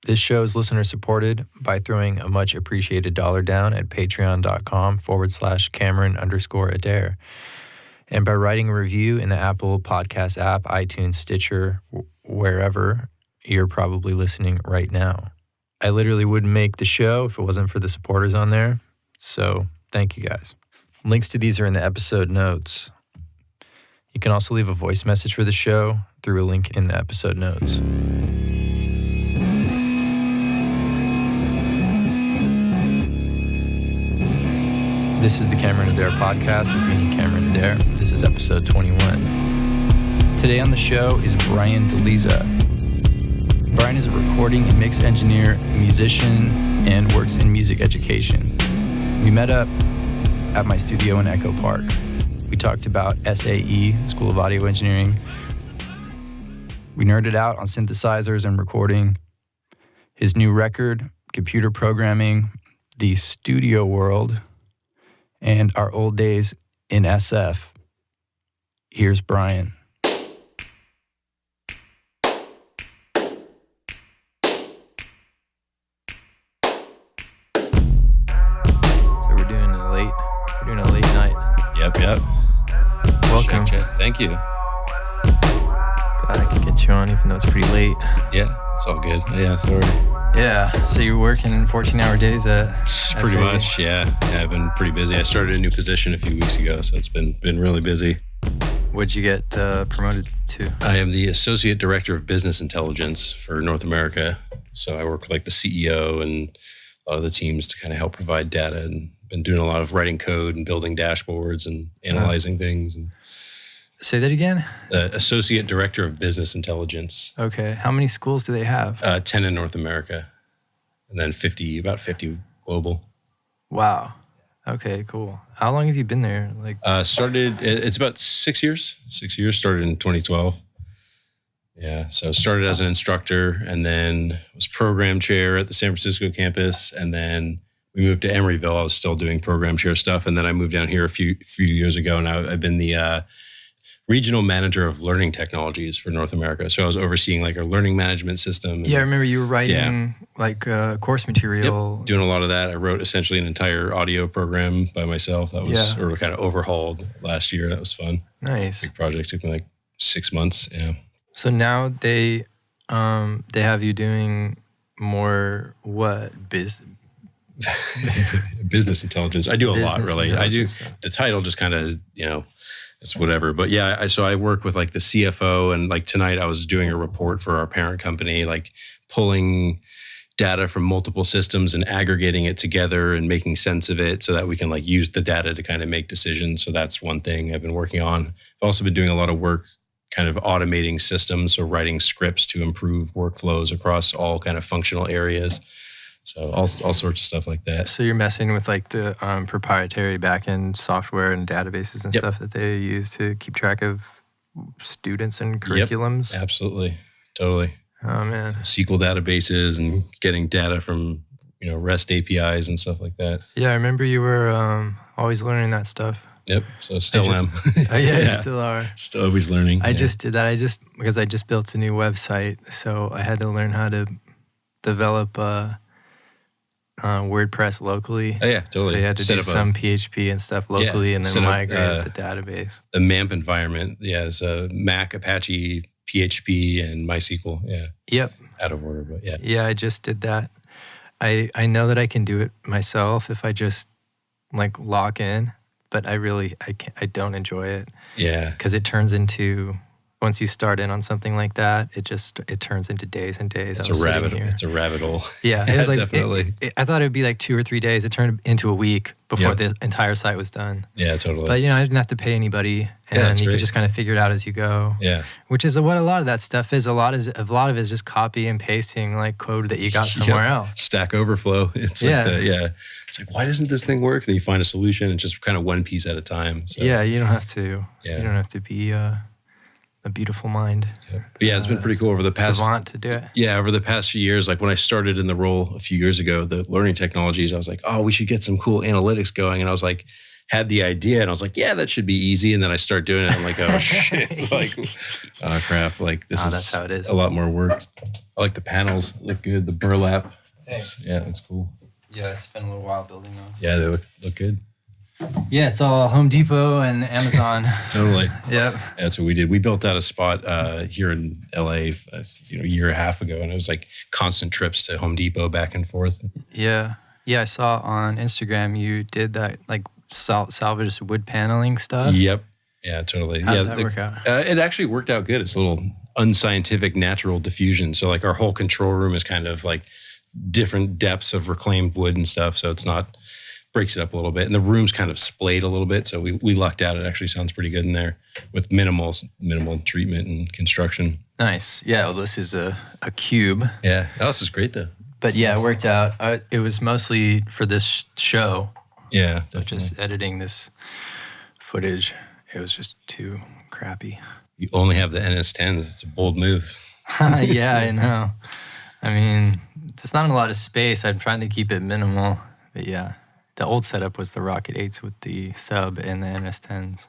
This show is listener supported by throwing a much appreciated $1 down at patreon.com/Cameron_Adair. And by writing a review in the Apple Podcast app, iTunes, Stitcher, wherever you're probably listening right now. I literally wouldn't make the show if it wasn't for the supporters on there. So thank you guys. Links to these are in the episode notes. You can also leave a voice message for the show through a link in the episode notes. This is the Cameron Adair podcast with me, Cameron Adair. This is episode 21. Today on the show is Brian DeLizza. Brian is a recording and mix engineer, musician, and works in music education. We met up at my studio in Echo Park. We talked about SAE, School of Audio Engineering. We nerded out on synthesizers and recording, his new record, computer programming, the studio world, and our old days in SF. Here's Brian. So we're doing a late night. Yep. Welcome. Check. Thank you. Glad I could get you on even though it's pretty late. Yeah, it's all good. Yeah, sorry. Yeah, so you're working 14-hour days at Pretty SAE. much, yeah. I've been pretty busy. I started a new position a few weeks ago, so it's been really busy. What'd you get promoted to? I am the Associate Director of Business Intelligence for North America. So I work with like the CEO and a lot of the teams to kind of help provide data, and been doing a lot of writing code and building dashboards and analyzing things. And Say that again? Associate Director of Business Intelligence. Okay. How many schools do they have? 10 in North America, and then about 50 global. Wow. Okay, cool. How long have you been there? It's about 6 years. 6 years, started in 2012. Yeah, so started as an instructor and then was program chair at the San Francisco campus. And then we moved to Emeryville. I was still doing program chair stuff. And then I moved down here a few years ago, and I've been the regional manager of learning technologies for North America. So I was overseeing like our learning management system. Yeah, I remember you were writing course material. Yep, doing a lot of that. I wrote essentially an entire audio program by myself. That was sort of kind of overhauled last year. That was fun. Nice. Big project. Took me like 6 months. Yeah. So now they have you doing more what? Business intelligence. I do a lot, really. I do. The title just kind of, it's whatever. But yeah, so I work with like the CFO, and like tonight I was doing a report for our parent company, like pulling data from multiple systems and aggregating it together and making sense of it so that we can like use the data to kind of make decisions. So that's one thing I've been working on. I've also been doing a lot of work kind of automating systems, so writing scripts to improve workflows across all kind of functional areas. So all sorts of stuff like that. So you're messing with like the proprietary backend software and databases and stuff that they use to keep track of students and curriculums? Yep, absolutely. Totally. Oh, man. SQL databases and getting data from, REST APIs and stuff like that. Yeah, I remember you were always learning that stuff. Yep, so still am. Oh, yeah, you still are. Still always learning. I just did that. Because I just built a new website, so I had to learn how to develop WordPress locally. Oh, yeah, totally. So you had to do some PHP and stuff locally and then migrate the database. The MAMP environment, is Mac, Apache, PHP, and MySQL. Yeah. Yep. Out of order, but yeah. Yeah, I just did that. I know that I can do it myself if I just like log in, but I don't enjoy it. Yeah. Because it turns into, once you start in on something like that, it turns into days and days. It's a rabbit hole. Yeah, it was like definitely. I thought it would be like 2 or 3 days. It turned into a week before the entire site was done. Yeah, totally. But I didn't have to pay anybody, and you could just kind of figure it out as you go. Yeah, which is what a lot of that stuff is. A lot of it is just copy and pasting like code that you got somewhere else. Stack Overflow. It's It's like, why doesn't this thing work? Then you find a solution. It's just kind of one piece at a time. So. Yeah, you don't have to. Yeah. You don't have to be a beautiful mind. Yeah, it's been pretty cool over the past savant to do it. Yeah, over the past few years, like when I started in the role a few years ago, the learning technologies, I was like, oh, we should get some cool analytics going. And I was like, had the idea and I was like, yeah, that should be easy. And then I start doing it. And I'm like, oh shit. Like, oh crap. Like this is that's how it is. A lot more work. I like the panels. Look good. The burlap. Thanks. Yeah, it looks cool. Yeah, I spent a little while building those. Yeah, they look good. Yeah, it's all Home Depot and Amazon. Totally. Yep. That's what we did. We built out a spot here in LA, a year and a half ago, and it was like constant trips to Home Depot back and forth. Yeah. Yeah, I saw on Instagram you did that like salvaged wood paneling stuff. Yep. Yeah, totally. How'd that work out? It actually worked out good. It's a little unscientific natural diffusion. So like our whole control room is kind of like different depths of reclaimed wood and stuff. So it's not, breaks it up a little bit. And the room's kind of splayed a little bit. So we lucked out. It actually sounds pretty good in there with minimal treatment and construction. Nice. Yeah, well, this is a cube. Yeah. This is great though. But yeah, it worked out. It was mostly for this show. Yeah, definitely. Just editing this footage. It was just too crappy. You only have the NS10s. It's a bold move. Yeah, I know. I mean, there's not a lot of space. I'm trying to keep it minimal. But yeah, the old setup was the Rocket 8s with the sub and the NS10s.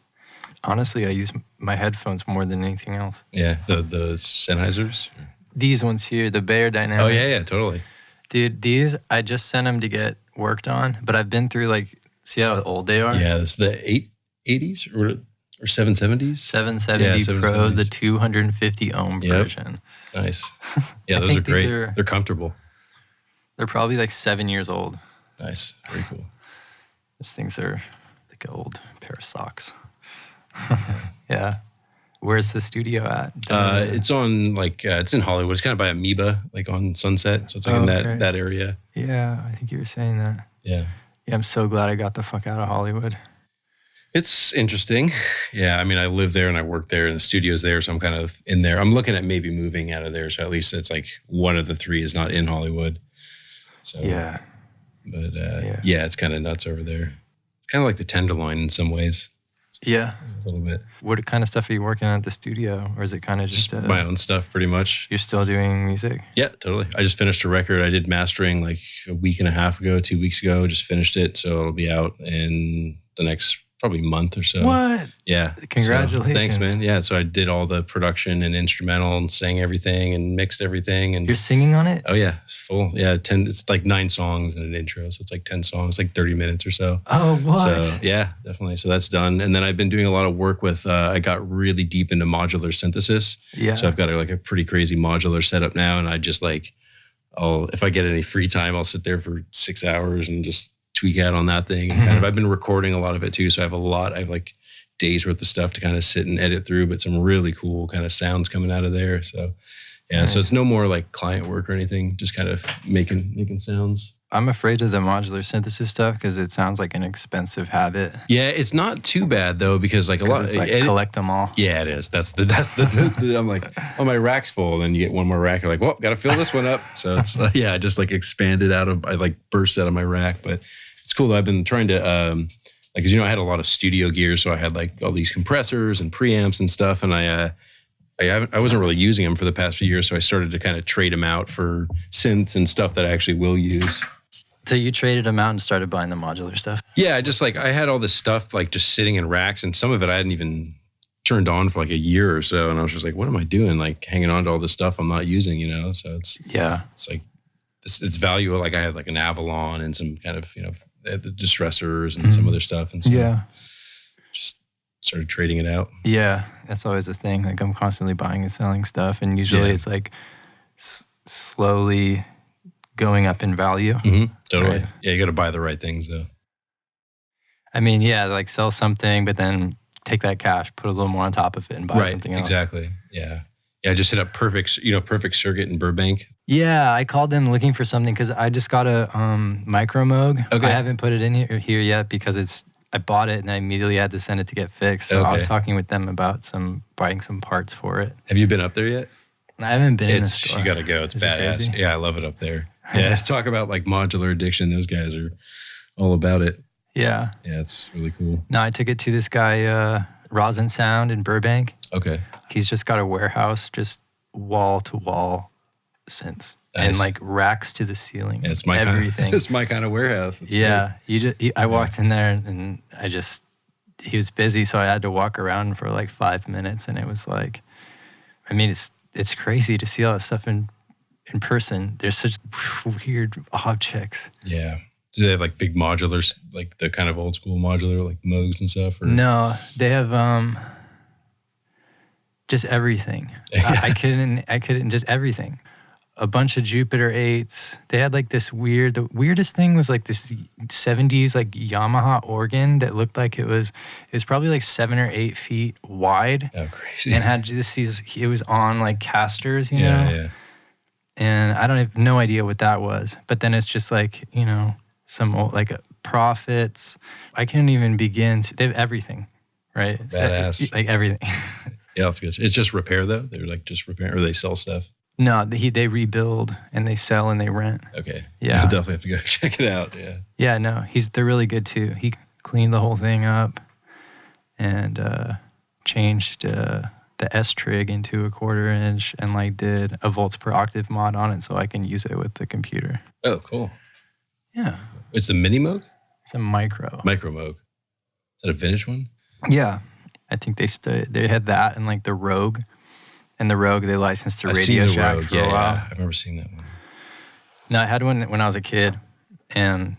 Honestly, I use my headphones more than anything else. Yeah, the Sennheisers? These ones here, the Bayer Dynamics. Oh, yeah, totally. Dude, these, I just sent them to get worked on, but I've been through like, see how old they are? Yeah, it's the 880s or 770s? 770 Pro, the 250 ohm version. Nice. Yeah, those are great. They're comfortable. They're probably like 7 years old. Nice. Very cool. Those things are like an old pair of socks. Yeah. Where's the studio at? It's on it's in Hollywood. It's kind of by Amoeba, like on Sunset. So it's like in that area. Yeah, I think you were saying that. Yeah. Yeah, I'm so glad I got the fuck out of Hollywood. It's interesting. Yeah, I mean, I live there and I work there and the studio's there, so I'm kind of in there. I'm looking at maybe moving out of there, so at least it's like one of the three is not in Hollywood. So yeah. But yeah, it's kind of nuts over there. Kind of like the Tenderloin in some ways. Yeah. A little bit. What kind of stuff are you working on at the studio? Or is it kind of just my own stuff, pretty much. You're still doing music? Yeah, totally. I just finished a record. I did mastering like a week and a half ago, 2 weeks ago. Just finished it. So it'll be out in the next probably month or so. What? Yeah. Congratulations. So, thanks, man. Yeah. So I did all the production and instrumental and sang everything and mixed everything. And you're singing on it? Oh yeah, it's full. Yeah, it's like 9 songs and an intro, so it's like 10 songs, like 30 minutes or so. Oh, what? So yeah, definitely. So that's done. And then I've been doing a lot of work with. I got really deep into modular synthesis. Yeah. So I've got a pretty crazy modular setup now, and I just if I get any free time, I'll sit there for 6 hours and just tweak out on that thing. And I've been recording a lot of it too, so I have like days worth of stuff to kind of sit and edit through, but some really cool kind of sounds coming out of there. So yeah, nice. So it's no more like client work or anything, just kind of making sounds. I'm afraid of the modular synthesis stuff because it sounds like an expensive habit. Yeah, it's not too bad though, because like a lot it's like collect them all. Yeah, it is. That's the I'm like, oh, my rack's full. And then you get one more rack. You're like, well, got to fill this one up. So it's I just like expanded I burst out of my rack. But it's cool. I've been trying to because I had a lot of studio gear, so I had like all these compressors and preamps and stuff, and I wasn't really using them for the past few years, so I started to kind of trade them out for synths and stuff that I actually will use. So you traded them out and started buying the modular stuff? Yeah, I had all this stuff like just sitting in racks, and some of it I hadn't even turned on for like a year or so, and I was just like, what am I doing? Like hanging on to all this stuff I'm not using, So it's like it's value. Like I had like an Avalon and some kind of the distressors and some other stuff, and so just started trading it out. Yeah, that's always a thing. Like I'm constantly buying and selling stuff, and usually it's like slowly going up in value. Mm-hmm. Totally. Right? Yeah, you got to buy the right things though. I mean, like sell something, but then take that cash, put a little more on top of it, and buy something else. Exactly. Yeah. Yeah, I just hit up Perfect Circuit in Burbank. Yeah, I called them looking for something because I just got a Micro Moog. Okay. I haven't put it in here yet because I bought it and I immediately had to send it to get fixed. So I was talking with them about buying some parts for it. Have you been up there yet? I haven't been in the store. You got to go. It's badass. Yeah, I love it up there. Yeah, talk about like modular addiction. Those guys are all about it. Yeah. Yeah, it's really cool. No, I took it to this guy, Rosin Sound in Burbank. Okay. He's just got a warehouse, just wall to wall synths. and like racks to the ceiling. Yeah, it's my everything. It's my kind of warehouse. It's great. I walked in there and he was busy, so I had to walk around for like 5 minutes, and it was like, I mean, it's crazy to see all that stuff in person. There's such weird objects. Yeah. Do they have like big modulars, like the kind of old school modular, like Moogs and stuff? Or? No, they have just everything. I couldn't just everything. A bunch of Jupiter 8s. They had like the weirdest thing was like this 70s like Yamaha organ that looked like it was probably like 7 or 8 feet wide. Oh, crazy. And had it was on like casters, you know? Yeah. And I don't have no idea what that was. But then it's just like, you know, some old, like Prophets. I can't even begin to, they have everything, right? Badass. Like everything. Yeah, that's good. It's just repair though? They're like just repair, or they sell stuff? No, they rebuild and they sell and they rent. Okay. Yeah. I'll definitely have to go check it out. Yeah. Yeah, no, they're really good too. He cleaned the whole thing up and changed the S-trig into a 1/4 inch and like did a volts per octave mod on it so I can use it with the computer. Oh, cool. Yeah. It's the mini Moog? It's a micro. Micro Moog. Is that a vintage one? Yeah. I think they had that and like the Rogue. And the Rogue they licensed to Radio Shack for a while. Yeah, I remember seeing that one. No, I had one when I was a kid, and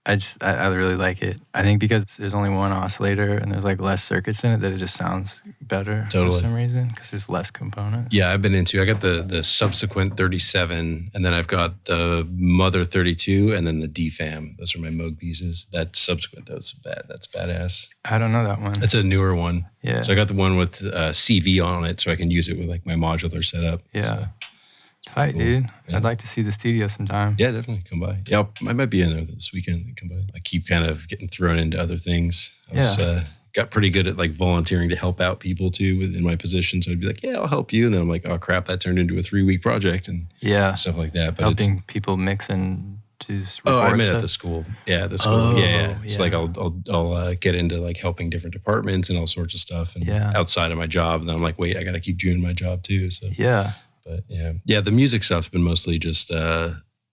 I really like it. I think because there's only one oscillator and there's like less circuits in it, that it just sounds better for some reason because there's less components. Yeah, I got the subsequent 37, and then I've got the Mother 32, and then the DFAM. Those are my Moog pieces. That subsequent, that's badass. I don't know that one. It's a newer one. Yeah. So I got the one with CV on it, so I can use it with like my modular setup. Yeah. So. Tight, dude. Yeah. I'd like to see the studio sometime. Yeah, definitely come by. Yeah, I might be in there this weekend. Come by. I keep kind of getting thrown into other things. Got pretty good at like volunteering to help out people too within my position. So I'd be like, yeah, I'll help you. And then I'm like, oh crap, that turned into a 3-week project and stuff like that. But helping people mix and just I meant at the school. Yeah, the school. Oh, yeah. It's like I'll get into like helping different departments and all sorts of stuff and outside of my job. And then I'm like, wait, I got to keep doing my job too. So yeah. But yeah, the music stuff's been mostly just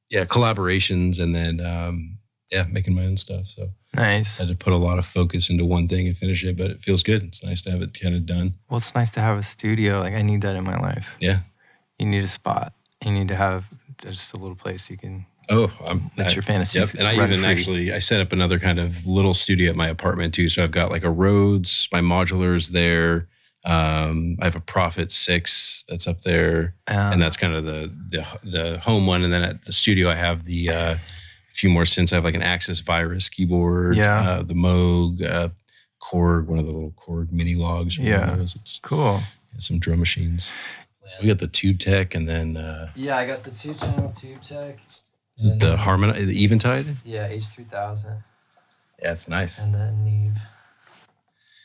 collaborations and then making my own stuff. So nice. I had to put a lot of focus into one thing and finish it, but it feels good. It's nice to have it kind of done. Well, it's nice to have a studio. Like I need that in my life. Yeah. You need a spot. You need to have just a little place you can. Oh, that's your fantasy. Yep. And I even I set up another kind of little studio at my apartment too. So I've got like a Rhodes, my modulars there. I have a Prophet 6 that's up there, and that's kind of the home one. And then at the studio, I have the few more synths. I have like an Axis Virus keyboard, the Moog, Korg, one of the little Korg mini logs. It's cool. Some drum machines. We got the Tube Tech, and then I got the 2-channel Tube Tech. Is it the Eventide? Yeah, H3000. Yeah, it's nice. And then Neve.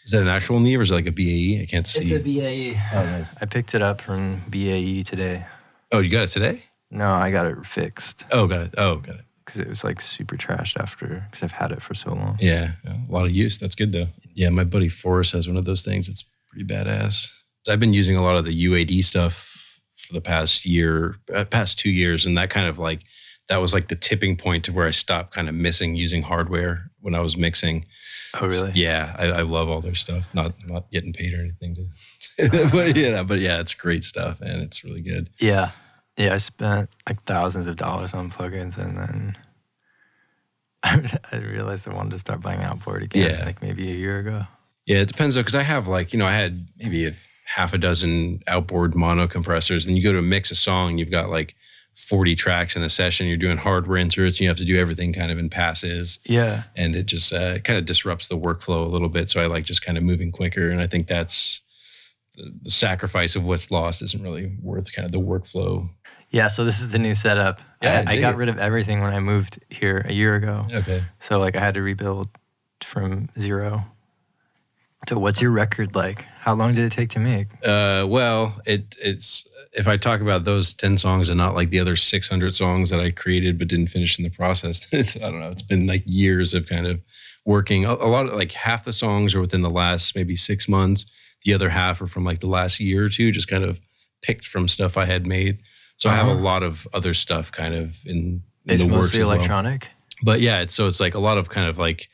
Is that an actual Neve or is it like a BAE? I can't see. It's a BAE. Oh, nice. I picked it up from BAE today. Oh, you got it today? No, I got it fixed. Oh, got it. Because it was like super trashed because I've had it for so long. Yeah, a lot of use. That's good though. Yeah, my buddy Forrest has one of those things. It's pretty badass. I've been using a lot of the UAD stuff for the past 2 years, and that kind of like, that was like the tipping point to where I stopped kind of missing using hardware when I was mixing. Oh, really? Yeah, I love all their stuff. Not getting paid or anything but yeah, it's great stuff and it's really good. Yeah, I spent like thousands of dollars on plugins, and then I realized I wanted to start buying outboard again. Like maybe a year ago. Yeah, it depends though, because I have like I had maybe half a dozen outboard mono compressors, and you go to mix a song, you've got like 40 tracks in a session, you're doing hardware inserts, and you have to do everything kind of in passes. Yeah. And it just kind of disrupts the workflow a little bit. So I like just kind of moving quicker. And I think that's the sacrifice of what's lost isn't really worth kind of the workflow. Yeah. So this is the new setup. Yeah, I got rid of everything when I moved here a year ago. Okay. So like I had to rebuild from zero. So what's your record like? How long did it take to make? Well, it's if I talk about those 10 songs and not like the other 600 songs that I created but didn't finish in the process, I don't know. It's been like years of kind of working. A lot of like half the songs are within the last maybe 6 months. The other half are from like the last year or two, just kind of picked from stuff I had made. So I have a lot of other stuff kind of in it's the works. It's mostly electronic? But yeah, it's like a lot of kind of like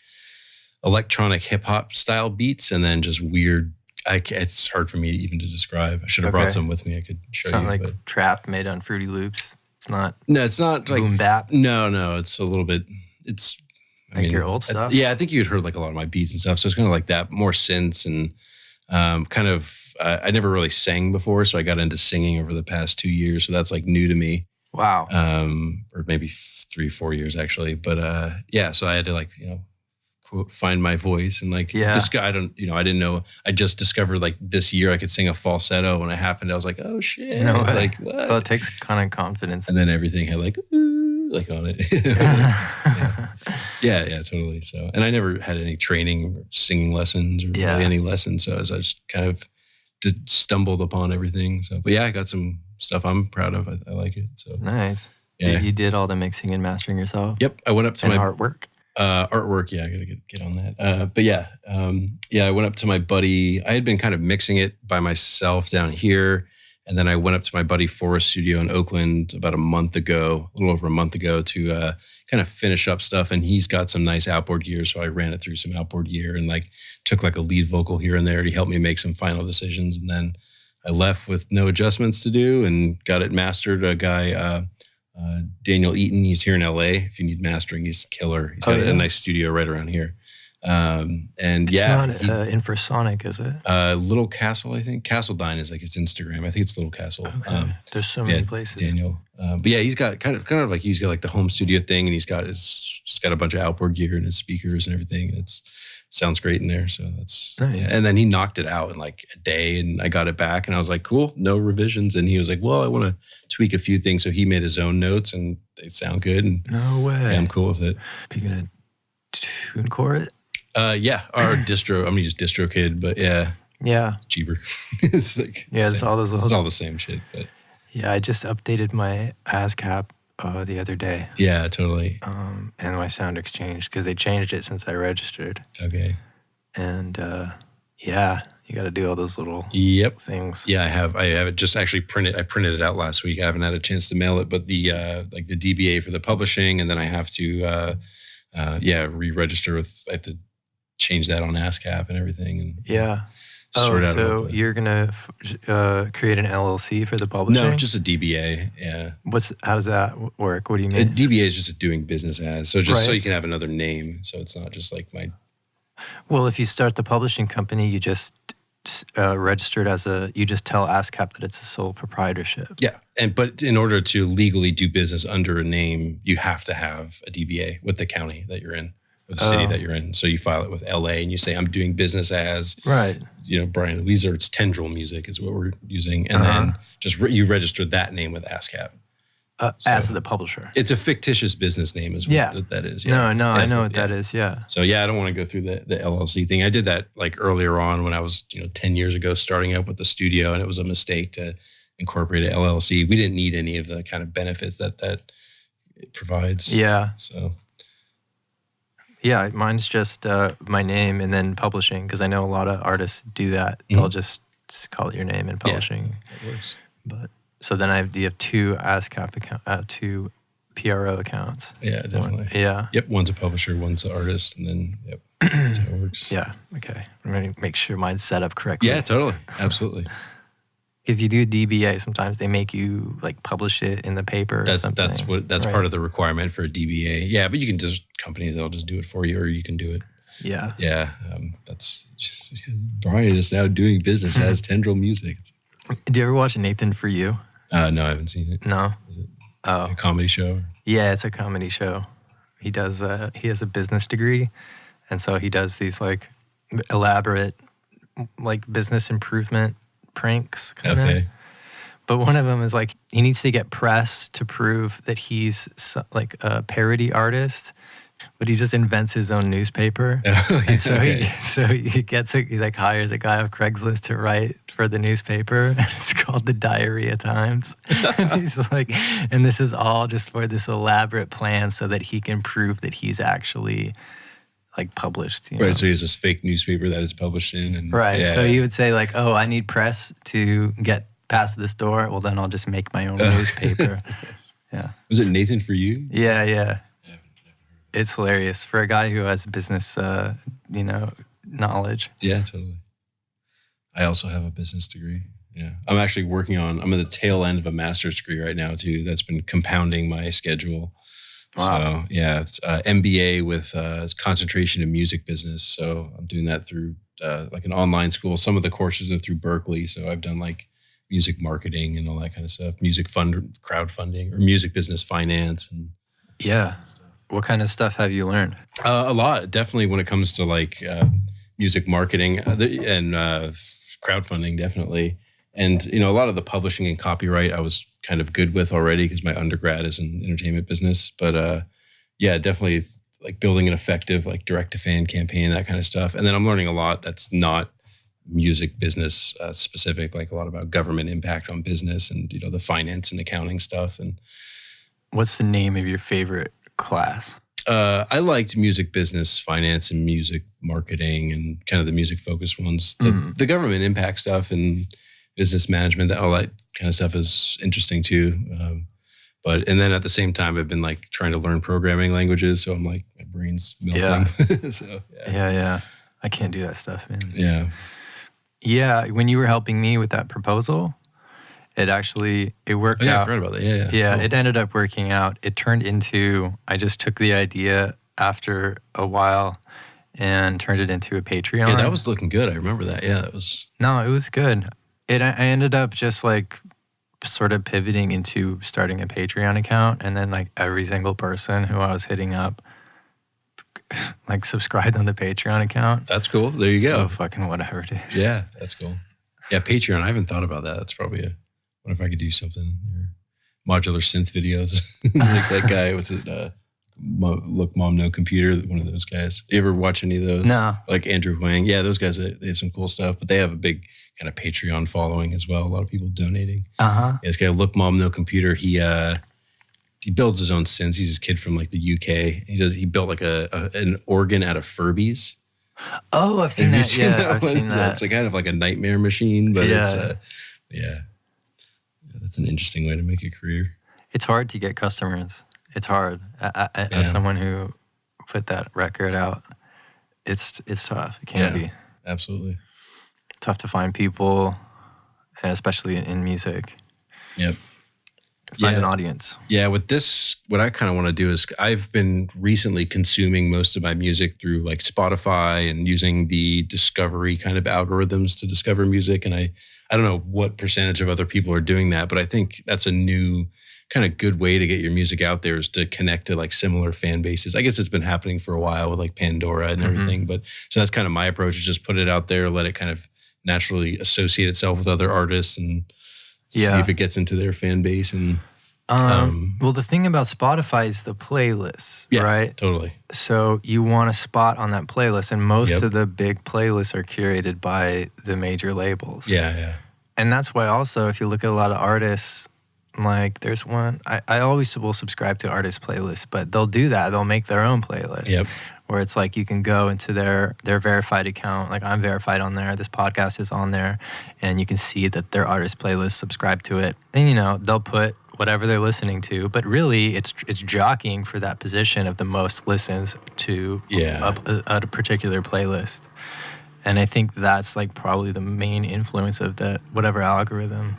electronic hip hop style beats and then just weird. It's hard for me even to describe. I should have brought some with me. I could show you. Like trap made on Fruity Loops. It's not. No, it's not like boom bap. No, it's a little bit. It's your old stuff. I think you'd heard like a lot of my beats and stuff. So it's kind of like that, more synths and kind of. I never really sang before, so I got into singing over the past 2 years. So that's like new to me. Wow. Or maybe 3-4 years actually. But so I had to like quote find my voice and like I didn't know. I just discovered like this year I could sing a falsetto. When it happened, I was like, oh shit. No, like what? Well, it takes kind of confidence. And then everything had like like on it. yeah, totally. So, and I never had any training or singing lessons or really any lessons. So I just kind of stumbled upon everything. So, but yeah, I got some stuff I'm proud of. I like it. So nice. Yeah. You did all the mixing and mastering yourself? Yep. I went up to my artwork. Artwork, I gotta get on that. But I went up to my buddy. I had been kind of mixing it by myself down here, and then I went up to my buddy Forest Studio in Oakland about a little over a month ago, to kind of finish up stuff. And he's got some nice outboard gear, so I ran it through some outboard gear and like took like a lead vocal here and there to help me make some final decisions. And then I left with no adjustments to do and got it mastered. A guy. Daniel Eaton, he's here in LA. If you need mastering, he's killer. He's got a nice studio right around here. It's not infrasonic, is it? Little Castle, I think. Castledine is like his Instagram. I think it's Little Castle. Okay. There's so many places. Daniel. But yeah, he's got kind of like he's got like the home studio thing, and he's got a bunch of outboard gear and his speakers and everything. It sounds great in there. So that's nice. Yeah. And then he knocked it out in like a day, and I got it back, and I was like, cool, no revisions. And he was like, well, I want to tweak a few things. So he made his own notes, and they sound good. And no way. Yeah, I'm cool with it. Are you gonna TuneCore it? Our distro. I'm gonna use DistroKid, but yeah, cheaper. It's like it's all those. It's all the same shit. But yeah, I just updated my ASCAP the other day. Yeah, totally. And my sound exchange, because they changed it since I registered. Okay. And you got to do all those little things. Yeah, I have it just actually printed. I printed it out last week. I haven't had a chance to mail it, but the like the DBA for the publishing, and then I have to re-register with. I have to change that on ASCAP and everything. And sort out. So you're gonna create an LLC for the publishing? No, just a DBA. Yeah. How does that work? What do you mean? A DBA is just doing business as. So just so you can have another name. So it's not just like my. Well, if you start the publishing company, you just registered as you just tell ASCAP that it's a sole proprietorship. Yeah, but in order to legally do business under a name, you have to have a DBA with the county that you're in. Or the city that you're in. So you file it with LA and you say, I'm doing business as, Brian DeLizza, it's Tendril Music is what we're using. And then just you register that name with ASCAP. As the publisher. It's a fictitious business name is what that is. Yeah. No, I know what that is, yeah. So I don't want to go through the LLC thing. I did that like earlier on when I was 10 years ago starting up with the studio, and it was a mistake to incorporate an LLC. We didn't need any of the kind of benefits that it provides. Yeah. So... Yeah, mine's just my name and then publishing, because I know a lot of artists do that. They'll just call it your name and publishing. Yeah, that works. But so then you have two ASCAP account, two PRO accounts. Yeah, definitely. Yep, one's a publisher, one's an artist, and then that's how it works. Yeah. Okay. I'm going to make sure mine's set up correctly. Yeah, totally, absolutely. If you do DBA, sometimes they make you like publish it in the paper. That's part of the requirement for a DBA. Yeah, but you can just companies that'll just do it for you, or you can do it. Yeah. Yeah. That's Brian is now doing business as Tendril Music. Do you ever watch Nathan For You? No, I haven't seen it. No. Is it a comedy show? Yeah, it's a comedy show. He does. He has a business degree, and so he does these like elaborate, like business improvement pranks kind of. Okay. But one of them is like he needs to get press to prove that he's like a parody artist, but he just invents his own newspaper. And so he gets he like hires a guy off Craigslist to write for the newspaper. It's called the Diarrhea Times. And he's like, and this is all just for this elaborate plan so that he can prove that he's actually like published. Right, so he has this fake newspaper that is published in. And, right, so he would say like, oh, I need press to get past this door, well, then I'll just make my own newspaper. Yeah. Was it Nathan for you? Yeah. It's hilarious for a guy who has business, knowledge. Yeah, totally. I also have a business degree. Yeah. I'm actually I'm at the tail end of a master's degree right now too. That's been compounding my schedule. Wow. So yeah, it's MBA with concentration in music business. So I'm doing that through like an online school. Some of the courses are through Berkeley. So I've done like music marketing and all that kind of stuff, crowdfunding or music business finance. And stuff. What kind of stuff have you learned? A lot, definitely when it comes to like music marketing and crowdfunding, definitely. And, a lot of the publishing and copyright I was kind of good with already because my undergrad is in entertainment business. But definitely like building an effective like direct-to-fan campaign, that kind of stuff. And then I'm learning a lot that's not music business specific, like a lot about government impact on business and, the finance and accounting stuff. And what's the name of your favorite class? I liked music business, finance, and music marketing, and kind of the music-focused ones. The government impact stuff and business management, all that kind of stuff is interesting too. And then at the same time, I've been like trying to learn programming languages, so I'm like my brain's melting. So, yeah. I can't do that stuff, man. Yeah. When you were helping me with that proposal, it worked out. I forgot about that. Yeah, cool. It ended up working out. It turned into, I just took the idea after a while and turned it into a Patreon. Yeah, that was looking good. I remember that. Yeah, that was. No, it was good. I ended up just like sort of pivoting into starting a Patreon account, and then like every single person who I was hitting up like subscribed on the Patreon account. That's cool. There you go. So fucking whatever, dude. Yeah, that's cool. Yeah, Patreon. I haven't thought about that. That's probably I wonder if I could do something. Modular synth videos, like that guy with it. Look, Mom, No Computer. One of those guys. You ever watch any of those? No. Like Andrew Huang. Yeah, those guys. They have some cool stuff, but they have a big kind of Patreon following as well. A lot of people donating. Yeah, this guy, Look, Mom, No Computer. He builds his own synths. He's this kid from like the UK. He built like an organ out of Furbies. Oh, I've seen that. Yeah, I've seen that. Yeah, it's like kind of like a nightmare machine, but it's that's an interesting way to make a career. It's hard to get customers. It's hard. As someone who put that record out, it's tough. It can be. Absolutely. Tough to find people, especially in music. Yep. Find an audience. Yeah, with this, what I kind of want to do is I've been recently consuming most of my music through like Spotify and using the discovery kind of algorithms to discover music. And I don't know what percentage of other people are doing that, but I think that's a new kind of good way to get your music out there, is to connect to like similar fan bases. I guess it's been happening for a while with like Pandora and everything, but so that's kind of my approach, is just put it out there, let it kind of naturally associate itself with other artists and see if it gets into their fan base. And well, the thing about Spotify is the playlists, right? Totally. So you want a spot on that playlist, and most of the big playlists are curated by the major labels. Yeah. And that's why also, if you look at a lot of artists, like there's one, I always will subscribe to artist playlists, but they'll do that. They'll make their own playlist. Where it's like you can go into their verified account, like I'm verified on there, this podcast is on there, and you can see that their artist playlist, subscribe to it. And they'll put whatever they're listening to, but really it's jockeying for that position of the most listens to a particular playlist. And I think that's like probably the main influence of that whatever algorithm.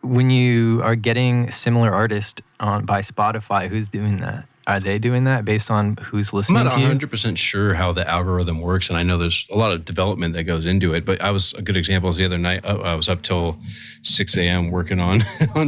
When you are getting similar artists by Spotify, who's doing that? Are they doing that based on who's listening to you? I'm not 100% sure how the algorithm works, and I know there's a lot of development that goes into it, but a good example is the other night, I was up till 6 a.m. working on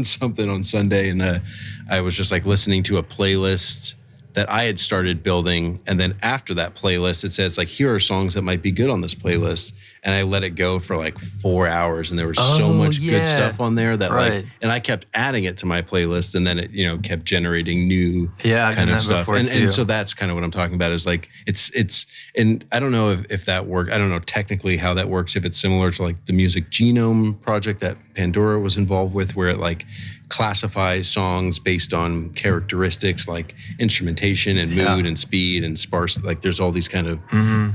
something on Sunday, and I was just like listening to a playlist that I had started building, and then after that playlist, it says like, here are songs that might be good on this playlist, and I let it go for like 4 hours, and there was so much good stuff on there that and I kept adding it to my playlist, and then it kept generating new kind of stuff, and so that's kind of what I'm talking about, is like it's and I don't know if that worked. I don't know technically how that works, if it's similar to like the Music Genome project that Pandora was involved with, where it like classifies songs based on characteristics like instrumentation and mood and speed and sparse. Like there's all these kind of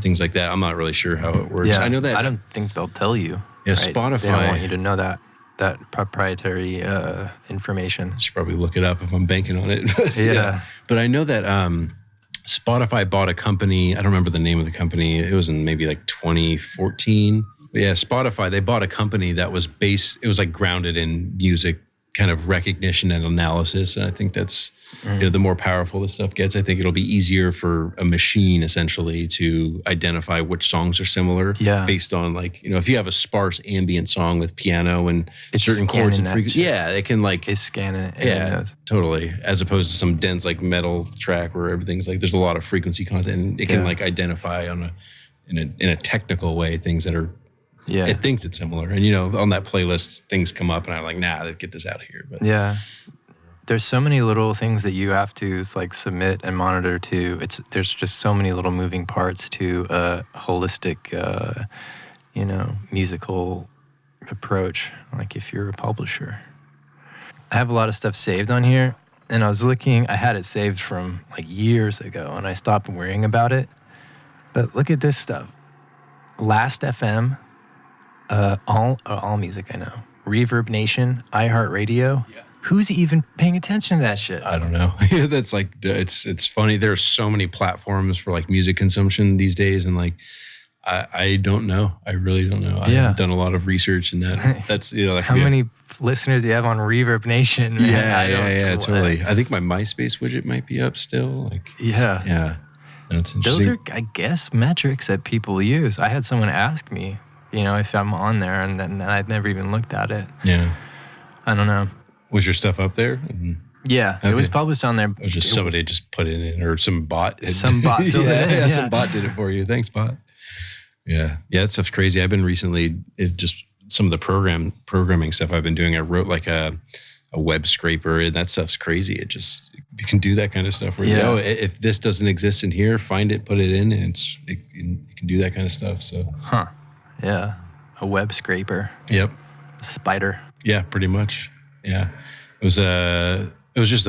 things like that. I'm not really sure how it works. I know that. I don't think they'll tell you. Yeah, right? Spotify. They don't want you to know that. that proprietary information. I should probably look it up if I'm banking on it. Yeah. But I know that Spotify bought a company. I don't remember the name of the company. It was in maybe like 2014. But yeah, Spotify, they bought a company that was it was like grounded in music kind of recognition and analysis. And I think that's, the more powerful this stuff gets, I think it'll be easier for a machine essentially to identify which songs are similar based on like, if you have a sparse ambient song with piano and certain chords and frequencies. Yeah, it can like... It's scanning it. Yeah, totally. As opposed to some dense like metal track where everything's like, there's a lot of frequency content and it can like identify in a technical way things that are... Yeah, it thinks it's similar, and on that playlist, things come up, and I'm like, nah, let's get this out of here. But yeah, there's so many little things that you have to like submit and monitor to. There's just so many little moving parts to a holistic, musical approach. Like if you're a publisher, I have a lot of stuff saved on here, and I was looking. I had it saved from like years ago, and I stopped worrying about it. But look at this stuff. Last FM. All music I know. Reverb Nation, iHeartRadio. Yeah. Who's even paying attention to that shit? I don't know. That's like, it's funny. There's so many platforms for like music consumption these days. And like, I don't know. I really don't know. I've done a lot of research in that. That's, like, how many listeners do you have on Reverb Nation? Man? Yeah, totally. I think my MySpace widget might be up still. Like, yeah. That's interesting. Those are, I guess, metrics that people use. I had someone ask me, if I'm on there, and then I'd never even looked at it. Yeah. I don't know. Was your stuff up there? Yeah, okay. It was published on there. It was just somebody just put it in, or some bot. Some bot filled it in. Yeah, some bot did it for you. Thanks, bot. Yeah, that stuff's crazy. I've been recently, some of the programming stuff I've been doing, I wrote like a web scraper, and that stuff's crazy. You can do that kind of stuff where, if this doesn't exist in here, find it, put it in, and you can do that kind of stuff. So. Huh. Yeah, a web scraper. Yep. A spider. Yeah, pretty much. Yeah, it was just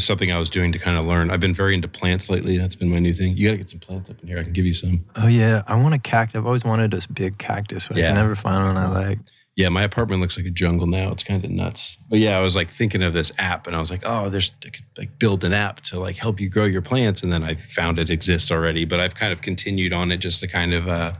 something I was doing to kind of learn. I've been very into plants lately. That's been my new thing. You got to get some plants up in here. I can give you some. Oh yeah, I want a cactus. I've always wanted this big cactus, but I can never find one I like. Yeah, my apartment looks like a jungle now. It's kind of nuts. But yeah, I was like thinking of this app, and I was like, I could like build an app to like help you grow your plants. And then I found it exists already, but I've kind of continued on it just to kind of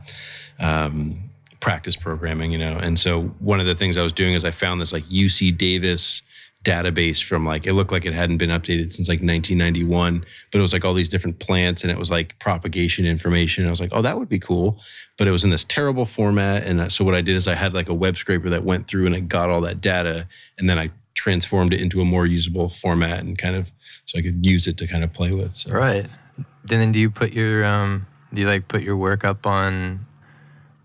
practice programming, And so one of the things I was doing is I found this like UC Davis database from like, it looked like it hadn't been updated since like 1991, but it was like all these different plants, and it was like propagation information. And I was like, oh, that would be cool. But it was in this terrible format. And so what I did is I had like a web scraper that went through and it got all that data, and then I transformed it into a more usable format and kind of, so I could use it to kind of play with. So. Right. Then do you put your, put your work up on,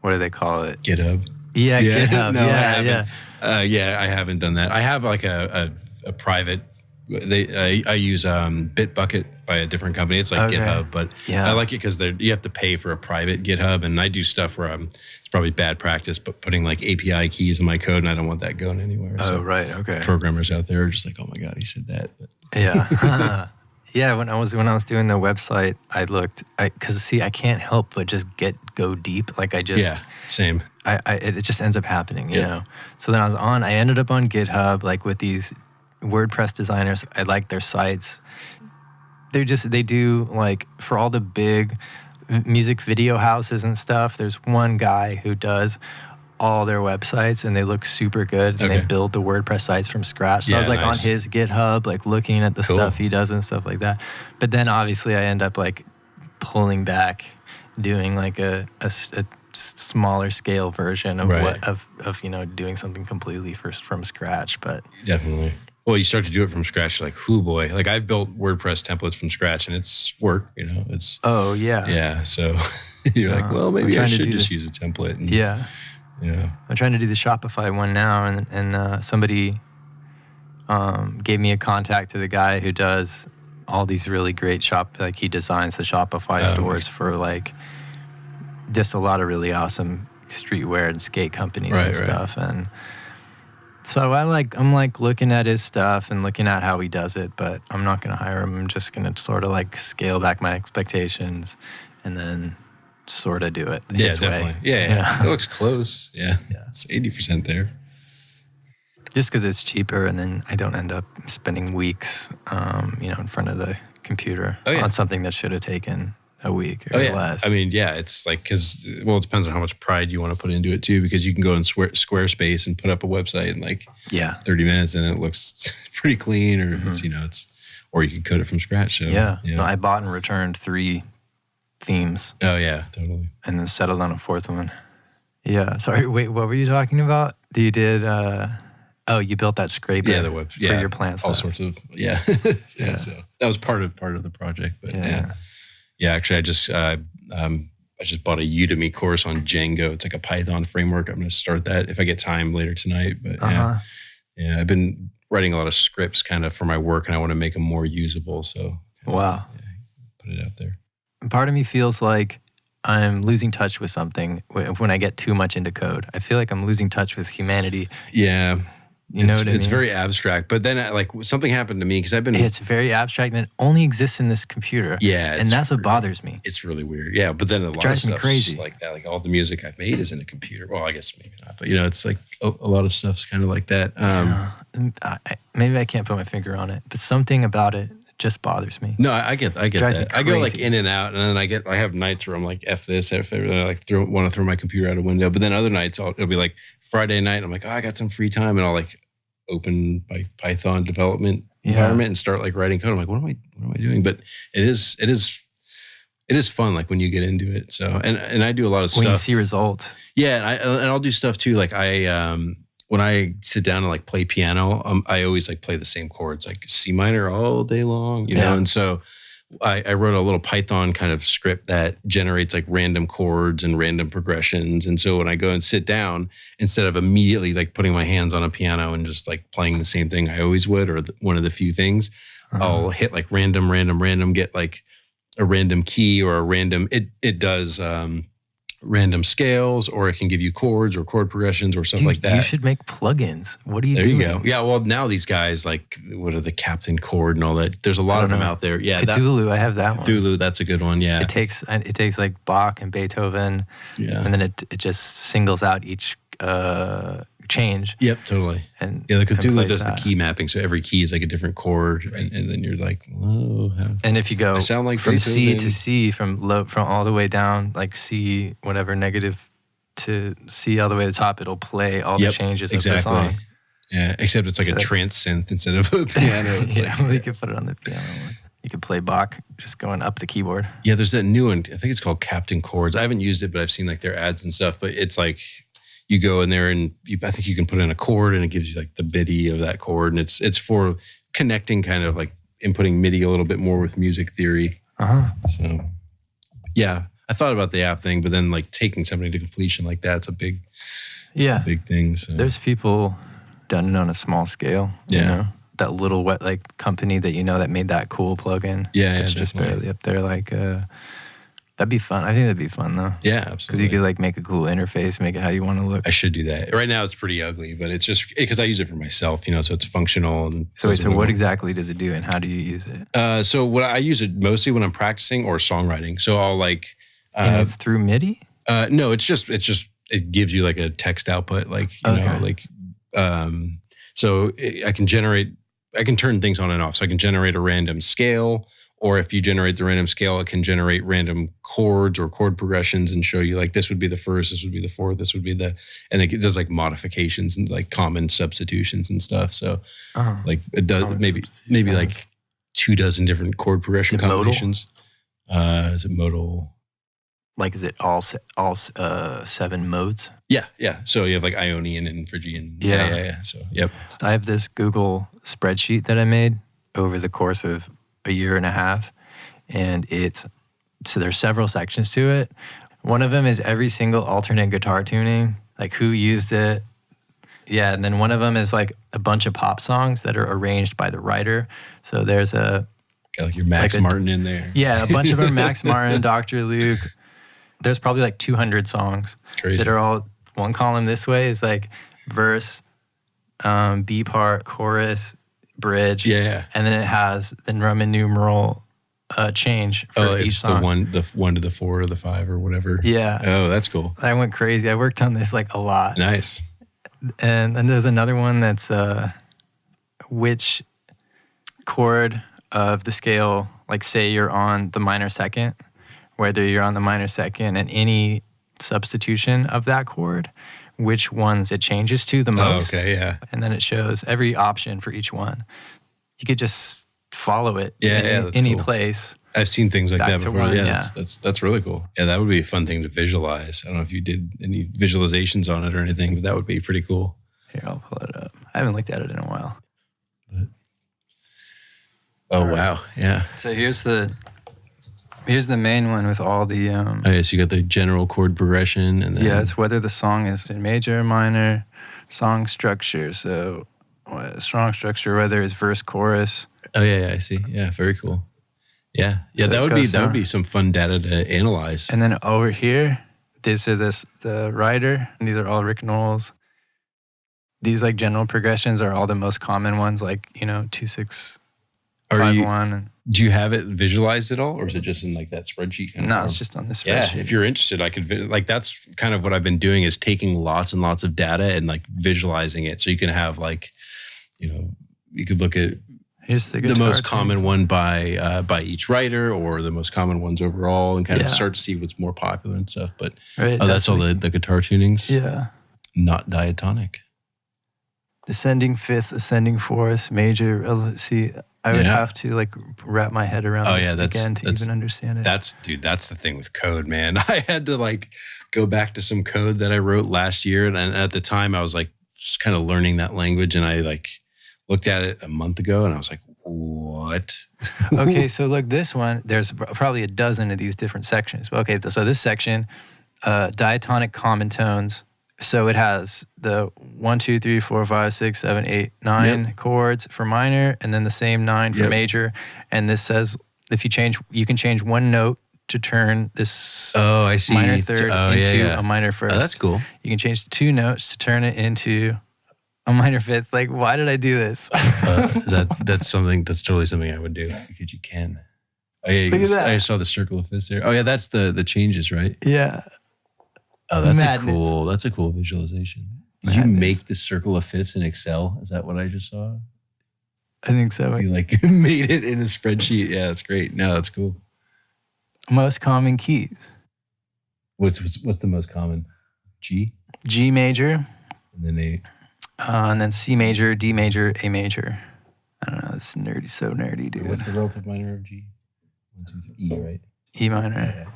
what do they call it? GitHub. Yeah, GitHub. No, I haven't done that. I have like a private. I use Bitbucket by a different company. It's like GitHub, but I like it because you have to pay for a private GitHub, and I do stuff where it's probably bad practice, but putting like API keys in my code, and I don't want that going anywhere. Oh, right, okay. Programmers out there are just like, oh my god, he said that. But. Yeah. Yeah, when I was doing the website, I looked, because I can't help but just go deep. Like same. It just ends up happening, you know. So then I ended up on GitHub, like with these WordPress designers. I like their sites. They do like for all the big music video houses and stuff. There's one guy who does all their websites, and they look super good, and they build the WordPress sites from scratch. So I was like on his GitHub, like looking at the stuff he does and stuff like that. But then obviously I end up like pulling back, doing like a smaller scale version of of doing something completely from scratch. But definitely. Well, you start to do it from scratch, like, whoo boy. Like I've built WordPress templates from scratch, and it's work, it's. Oh yeah. Yeah. So you're like, well, maybe I should just use a template. And, yeah. I'm trying to do the Shopify one now, and somebody gave me a contact to the guy who does all these really great like he designs the Shopify stores for like just a lot of really awesome streetwear and skate companies and stuff. And so I'm like looking at his stuff and looking at how he does it, but I'm not going to hire him. I'm just going to sort of like scale back my expectations and then sort of do it his way. Yeah, definitely. Yeah. It looks close. Yeah. It's 80% there. Just because it's cheaper, and then I don't end up spending weeks, in front of the computer on something that should have taken a week or less. I mean, it's like, because, well, it depends on how much pride you want to put into it too, because you can go in Squarespace and put up a website in like 30 minutes and it looks pretty clean, or it's or you can code it from scratch. So, No, I bought and returned 3 themes. Oh yeah, totally. And then settled on a 4th one. Yeah. Sorry, wait, what were you talking about? You did, you built that scraper the web, for your plants. All sorts of, So that was part of the project, but actually I just bought a Udemy course on Django. It's like a Python framework. I'm going to start that if I get time later tonight, but I've been writing a lot of scripts kind of for my work, and I want to make them more usable. So put it out there. Part of me feels like I'm losing touch with something when I get too much into code. I feel like I'm losing touch with humanity. Yeah. You know what I mean? It's very abstract. But then like something happened to me because it's very abstract and it only exists in this computer. Yeah. And that's what bothers me. It's really weird. Yeah. But then a lot of stuff like that, like all the music I've made is in a computer. Well, I guess maybe not, but it's like a lot of stuff's kind of like that. Maybe I can't put my finger on it, but something about it just bothers me. No, I get that. I go like in and out, and then I have nights where I'm like, F this, F it, and I like want to throw my computer out a window. But then other nights it'll be like Friday night, and I'm like, I got some free time, and I'll like open my Python development environment and start like writing code. I'm like, what am I doing? But it is fun, like when you get into it. So and I do a lot of stuff. When you see results. Yeah, and I'll do stuff too. Like when I sit down and like play piano, I always like play the same chords, like C minor all day long, you know? And so I wrote a little Python kind of script that generates like random chords and random progressions. And so when I go and sit down, instead of immediately like putting my hands on a piano and just like playing the same thing I always would, or one of the few things, I'll hit like random, get like a random key or a random, it does, random scales, or it can give you chords or chord progressions or stuff like that. You should make plugins. What are you doing? There you go. Yeah, well, now these guys, like, what are the Captain Chord and all that? There's a lot of them out there. Yeah, Cthulhu, I have that one. Cthulhu, that's a good one, yeah. It takes like Bach and Beethoven, and then it just singles out each change. Yep, totally. And the Cthulhu does the key mapping, so every key is like a different chord, and then you're like, whoa. And if you go like from C to C, from all the way down, like C, whatever, negative to C all the way to the top, it'll play all the changes of the song. Yeah, except it's like a trance synth instead of a piano. It's you can put it on the piano. You can play Bach just going up the keyboard. Yeah, there's that new one. I think it's called Captain Chords. I haven't used it, but I've seen like their ads and stuff. But it's like, you go in there and I think you can put in a chord and it gives you like the MIDI of that chord. And it's for connecting, kind of like inputting MIDI a little bit more with music theory. So yeah, I thought about the app thing, but then like taking something to completion like that's a big thing. So. There's people done it on a small scale. Yeah. You know? That little company that that made that cool plugin. Yeah, it's just barely up there. Like that'd be fun. I think that'd be fun though. Yeah, absolutely. Because you could like make a cool interface, make it how you want to look. I should do that. Right now it's pretty ugly, but it's just because I use it for myself, so it's functional. And so what exactly does it do, and how do you use it? So what I use it mostly when I'm practicing or songwriting. So I'll like. And it's through MIDI? No, it's just it gives you like a text output, like so I can turn things on and off. So I can generate a random scale. Or if you generate the random scale, it can generate random chords or chord progressions and show you like this would be the first, this would be the fourth, this would be and it does like modifications and like common substitutions and stuff. So like it does maybe like 24 different chord progression combinations. Is it modal? Like is it all 7 modes? Yeah. So you have like Ionian and Phrygian. Yeah. So yep. I have this Google spreadsheet that I made over the course of a year and a half, and so there's several sections to it. One of them is every single alternate guitar tuning, like who used it. Yeah, and then one of them is like a bunch of pop songs that are arranged by the writer. So there's got like your Max Martin in there. Yeah, a bunch of them, Max Martin, Dr. Luke. There's probably like 200 songs that are all one column this way is like verse, B part, chorus, bridge, and then it has the Roman numeral change for each song. The 1 to the 4 or the 5 or whatever. Yeah. Oh, that's cool. I went crazy. I worked on this like a lot. Nice. And there's another one that's which chord of the scale, like say you're on the minor second, whether you're on the minor second and any substitution of that chord, which ones it changes to the most. Oh, okay, yeah. And then it shows every option for each one. You could just follow it to any cool. place. I've seen things like that before. One, That's really cool. Yeah, that would be a fun thing to visualize. I don't know if you did any visualizations on it or anything, but that would be pretty cool. Here, I'll pull it up. I haven't looked at it in a while. Wow. Yeah. So here's the main one with all the so you got the general chord progression and then it's whether the song is in major or minor, song structure. So song structure, whether it's verse, chorus. Oh yeah, I see. Yeah, very cool. Yeah. Yeah, so that would be some fun data to analyze. And then over here, these are the writer, and these are all Rick Knowles. These like general progressions are all the most common ones, like 2 6 5 1. Do you have it visualized at all, or is it just in like that spreadsheet? No, it's just on the spreadsheet. Yeah, if you're interested, I could that's kind of what I've been doing is taking lots and lots of data and like visualizing it, so you can have like, you could look at here's the most common one by each writer, or the most common ones overall, and kind of start to see what's more popular and stuff. But that's all the guitar tunings. Yeah, not diatonic. Ascending fifths, ascending fourths, major. See, I would have to like wrap my head around this again to even understand it. That's the thing with code, man. I had to like go back to some code that I wrote last year, and at the time I was like just kind of learning that language, and I like looked at it a month ago, and I was like, what? Okay, so look, this one, there's probably a dozen of these different sections. Okay, so this section, diatonic common tones. So it has the 1, 2, 3, 4, 5, 6, 7, 8, 9 chords for minor, and then the same 9 for major. And this says if you can change one note to turn this minor third into a minor first. Oh, that's cool. You can change the 2 notes to turn it into a minor fifth. Like, why did I do this? That's totally something I would do because you can. Oh yeah, look at that. I saw the circle of fifths there. Oh yeah, that's the changes, right? Yeah. Oh, that's a cool visualization. Did you make the circle of fifths in Excel? Is that what I just saw? I think so. You like made it in a spreadsheet. Yeah, that's great. No, that's cool. Most common keys. What's the most common? G? G major. And then A. And then C major, D major, A major. I don't know. It's nerdy, so nerdy, dude. What's the relative minor of G? 1, 2, 3, E, right? E minor. Yeah.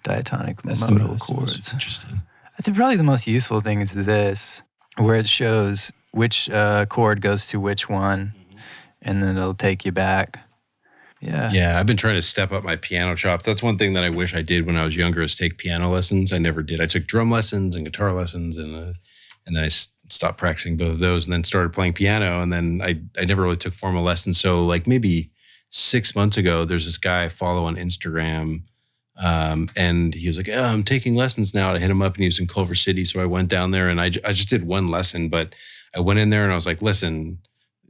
Diatonic modal chords. Interesting. I think probably the most useful thing is this, where it shows which chord goes to which one, and then it'll take you back. Yeah. Yeah, I've been trying to step up my piano chops. That's one thing that I wish I did when I was younger is take piano lessons. I never did. I took drum lessons and guitar lessons, and then I stopped practicing both of those, and then started playing piano, and then I never really took formal lessons. So like maybe 6 months ago, there's this guy I follow on Instagram. And he was like, I'm taking lessons now. I hit him up, and he was in Culver City. So I went down there, and I just did one lesson, but I went in there and I was like, listen,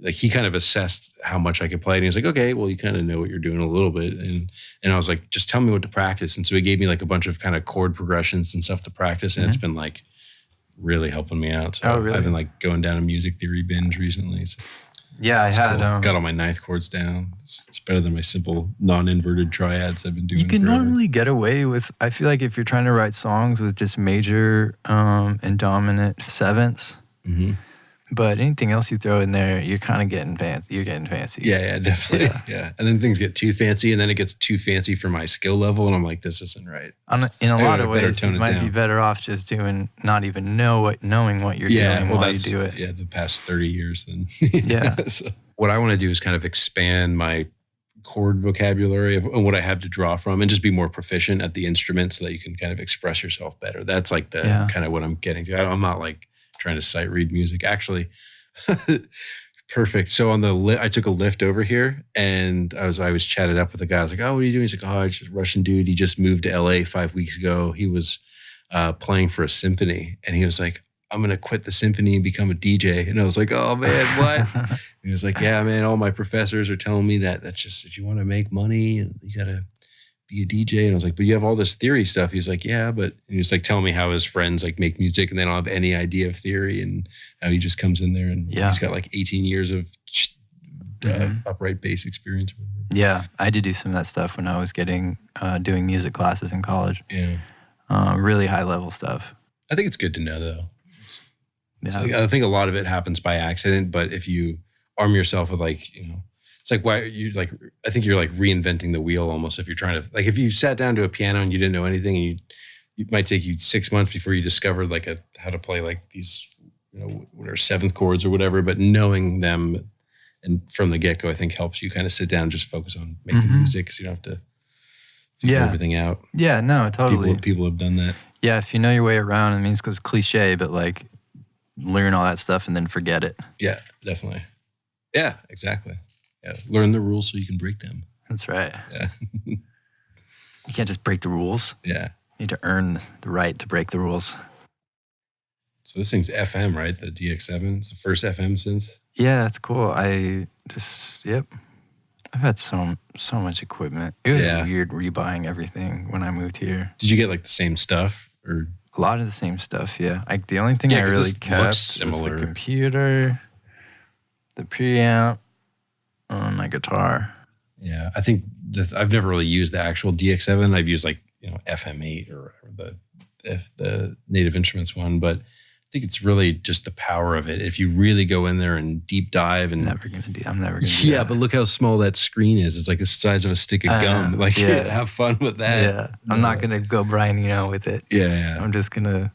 like he kind of assessed how much I could play. And he was like, okay, well, you kind of know what you're doing a little bit. And I was like, just tell me what to practice. And so he gave me like a bunch of kind of chord progressions and stuff to practice. And it's been like really helping me out. So really? I've been like going down a music theory binge recently. So yeah, I had cool. Got all my ninth chords down. It's better than my simple non-inverted triads I've been doing. You can forever. normally get away with. I feel like if you're trying to write songs with just major and dominant sevenths, but anything else you throw in there, you're kind of getting fancy. You're getting fancy. Yeah, definitely. Yeah, and then things get too fancy, and then it gets too fancy for my skill level, and I'm like, this isn't right. In a lot of ways, you might be better off just doing not even knowing what you're doing while you do it. Yeah, the past 30 years then. Yeah. So what I want to do is kind of expand my chord vocabulary of what I have to draw from, and just be more proficient at the instrument so that you can kind of express yourself better. That's like the kind of what I'm getting to. I'm not like trying to sight read music. Actually, perfect. So on the I took a lift over here, and I was chatted up with a guy. I was like, "Oh, what are you doing?" He's like, "Oh, it's just a Russian dude. He just moved to LA 5 weeks ago. He was playing for a symphony, and he was like, I'm gonna quit the symphony and become a DJ." And I was like, "Oh man, what?" He was like, "Yeah, man, all my professors are telling me that that's just if you want to make money, you gotta be a DJ? And I was like, but you have all this theory stuff. He's like, yeah, but and he was like telling me how his friends like make music and they don't have any idea of theory, and how he just comes in there and he's got like 18 years of upright bass experience. Yeah, I had to do some of that stuff when I was doing music classes in college. Yeah. Really high level stuff. I think it's good to know though. I think a lot of it happens by accident, but if you arm yourself with like, it's like why you like, I think you're like reinventing the wheel almost if you're trying to, like if you sat down to a piano and you didn't know anything, and it might take you 6 months before you discovered like how to play like these, what are seventh chords or whatever, but knowing them and from the get-go, I think helps you kind of sit down and just focus on making music, because you don't have to figure everything out. Yeah, no, totally. People have done that. Yeah, if you know your way around, I mean, it's cliche, but like learn all that stuff and then forget it. Yeah, definitely. Yeah, exactly. Yeah, learn the rules so you can break them. That's right. Yeah. You can't just break the rules. Yeah. You need to earn the right to break the rules. So this thing's FM, right? The DX7. It's the first FM synth. Yeah, it's cool. I've had so much equipment. It was weird rebuying everything when I moved here. Did you get like the same stuff or? A lot of the same stuff, yeah. The only thing I really kept was the computer, the preamp, my guitar. Yeah, I think I've never really used the actual DX7. I've used like FM8 or the Native Instruments one, but I think it's really just the power of it. If you really go in there and deep dive, and I'm never gonna do that. Yeah, but look how small that screen is. It's like the size of a stick of gum. Like, have fun with that. Yeah, I'm not gonna go Brian Eno with it. Yeah. I'm just gonna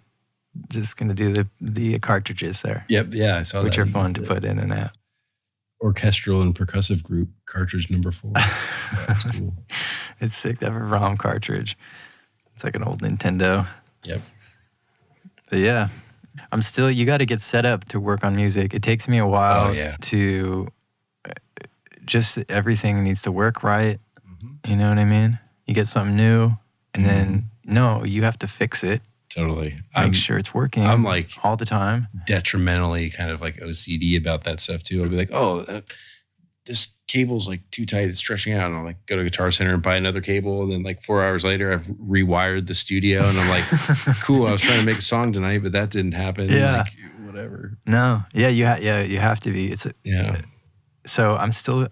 do the cartridges there. Yep. Yeah, I saw that. Which are fun to put in and out. Orchestral and percussive group cartridge number 4. That's cool. It's sick to have a ROM cartridge. It's like an old Nintendo. Yep. But yeah. You got to get set up to work on music. It takes me a while to just everything needs to work right. Mm-hmm. You know what I mean? You get something new and then you have to fix it. Totally. Make sure it's working. I'm like all the time. Detrimentally kind of like OCD about that stuff too. I'll be like, this cable's like too tight, it's stretching out. And I'll like go to Guitar Center and buy another cable. And then like 4 hours later, I've rewired the studio and I'm like, cool, I was trying to make a song tonight, but that didn't happen. Yeah. Like, whatever. No. Yeah, you have to be. So I'm still,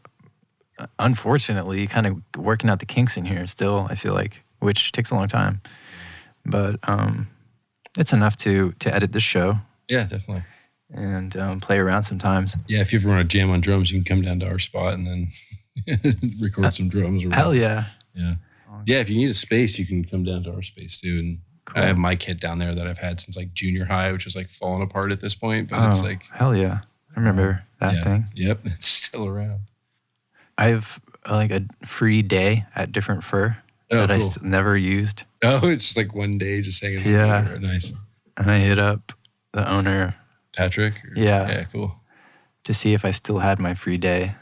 unfortunately, kind of working out the kinks in here still, I feel like, which takes a long time. But it's enough to edit this show. Yeah, definitely. And play around sometimes. Yeah, if you ever want to jam on drums, you can come down to our spot and then record some drums. Hell yeah. Yeah. Yeah, if you need a space, you can come down to our space too. And cool. I have my kit down there that I've had since like junior high, which is like falling apart at this point. But it's like... Hell yeah. I remember that thing. Yep, it's still around. I have like a free day at Different Fur that cool. I never used. Oh, it's like one day just hanging out. Yeah. Nice. And I hit up the owner... Patrick? Yeah, cool. To see if I still had my free day,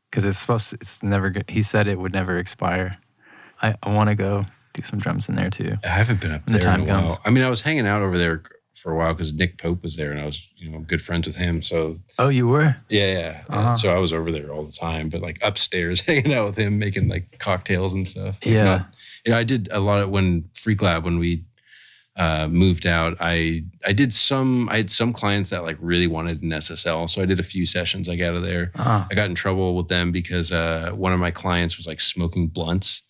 because it's never good. He said it would never expire. I want to go do some drums in there too. I haven't been up there in a while. I mean, I was hanging out over there for a while because Nick Pope was there, and I was good friends with him. So you were? Yeah. Uh-huh. So I was over there all the time, but like upstairs hanging out with him, making like cocktails and stuff. Yeah. I did a lot of when Freak Lab when we. Moved out. I had some clients that like really wanted an SSL, so I did a few sessions like out of there. I got in trouble with them because one of my clients was like smoking blunts,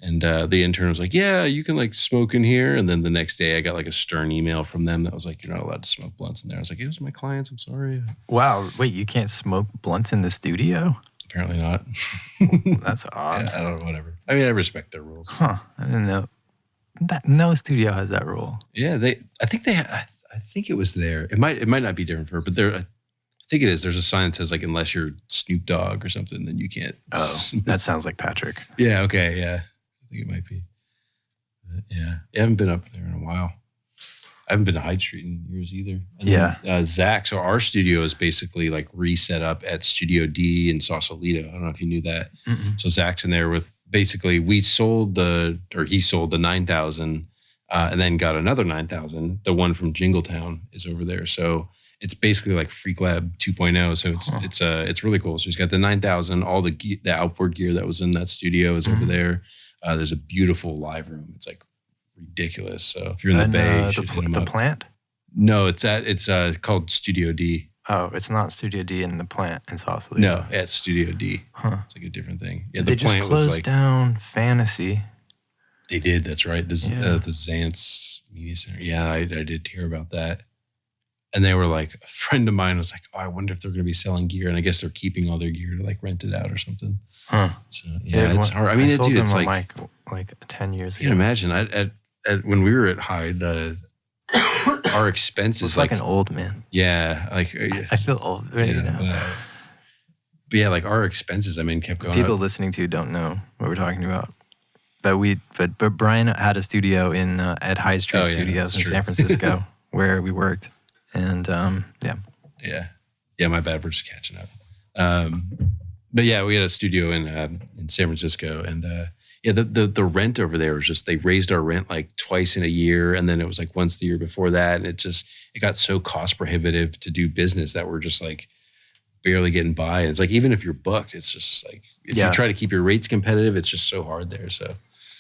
and the intern was like, "Yeah, you can like smoke in here." And then the next day, I got like a stern email from them that was like, "You're not allowed to smoke blunts in there." I was like, "It was my clients. I'm sorry." Wow. Wait, you can't smoke blunts in the studio? Apparently not. That's odd. Yeah, I don't know. Whatever. I mean, I respect their rules. Huh? I didn't know. No studio has that rule. Yeah, I think it was there. It might not be Different Fur, but there. I think it is. There's a sign that says like unless you're Snoop Dogg or something, then you can't. Oh, that sounds like Patrick. Yeah. Okay. Yeah. I think it might be. But yeah. I haven't been up there in a while. I haven't been to Hyde Street in years either. And then, Zach. So our studio is basically like reset up at Studio D in Sausalito. I don't know if you knew that. Mm-mm. So Zach's in there with. Basically, he sold the 9,000 and then got another 9,000. The one from Jingletown is over there. So it's basically like Freak Lab 2.0. So it's really cool. So he's got the 9,000, all the outboard gear that was in that studio is over there. There's a beautiful live room. It's like ridiculous. So if you're in the Bay, you should hit them the up. Plant? No, it's called Studio D. Oh, it's not Studio D in the Plant in Sausalito. No, it's Studio D. Huh. It's like a different thing. Yeah, they the Plant just closed was like down Fantasy. They did. That's right. The Zance Media Center. Yeah, I did hear about that. And they were like, a friend of mine was like, "Oh, I wonder if they're going to be selling gear." And I guess they're keeping all their gear to like rent it out or something. Huh. So yeah, it's hard. I mean, sold dude, it's them like 10 years ago. You can imagine. At when we were at Hyde, our expenses it's like an old man. Yeah, like I feel old right now. But yeah, like our expenses, I mean, kept going. People up. listening to don't know what we're talking about. But Brian had a studio in at Hyde Street Studios in San Francisco where we worked. And my bad. We're just catching up. But yeah, we had a studio in San Francisco, and the rent over there was just, they raised our rent like twice in a year, and then it was like once the year before that, and it got so cost prohibitive to do business that we're just like barely getting by. And it's like, even if you're booked, it's just like if you try to keep your rates competitive, it's just so hard there. So.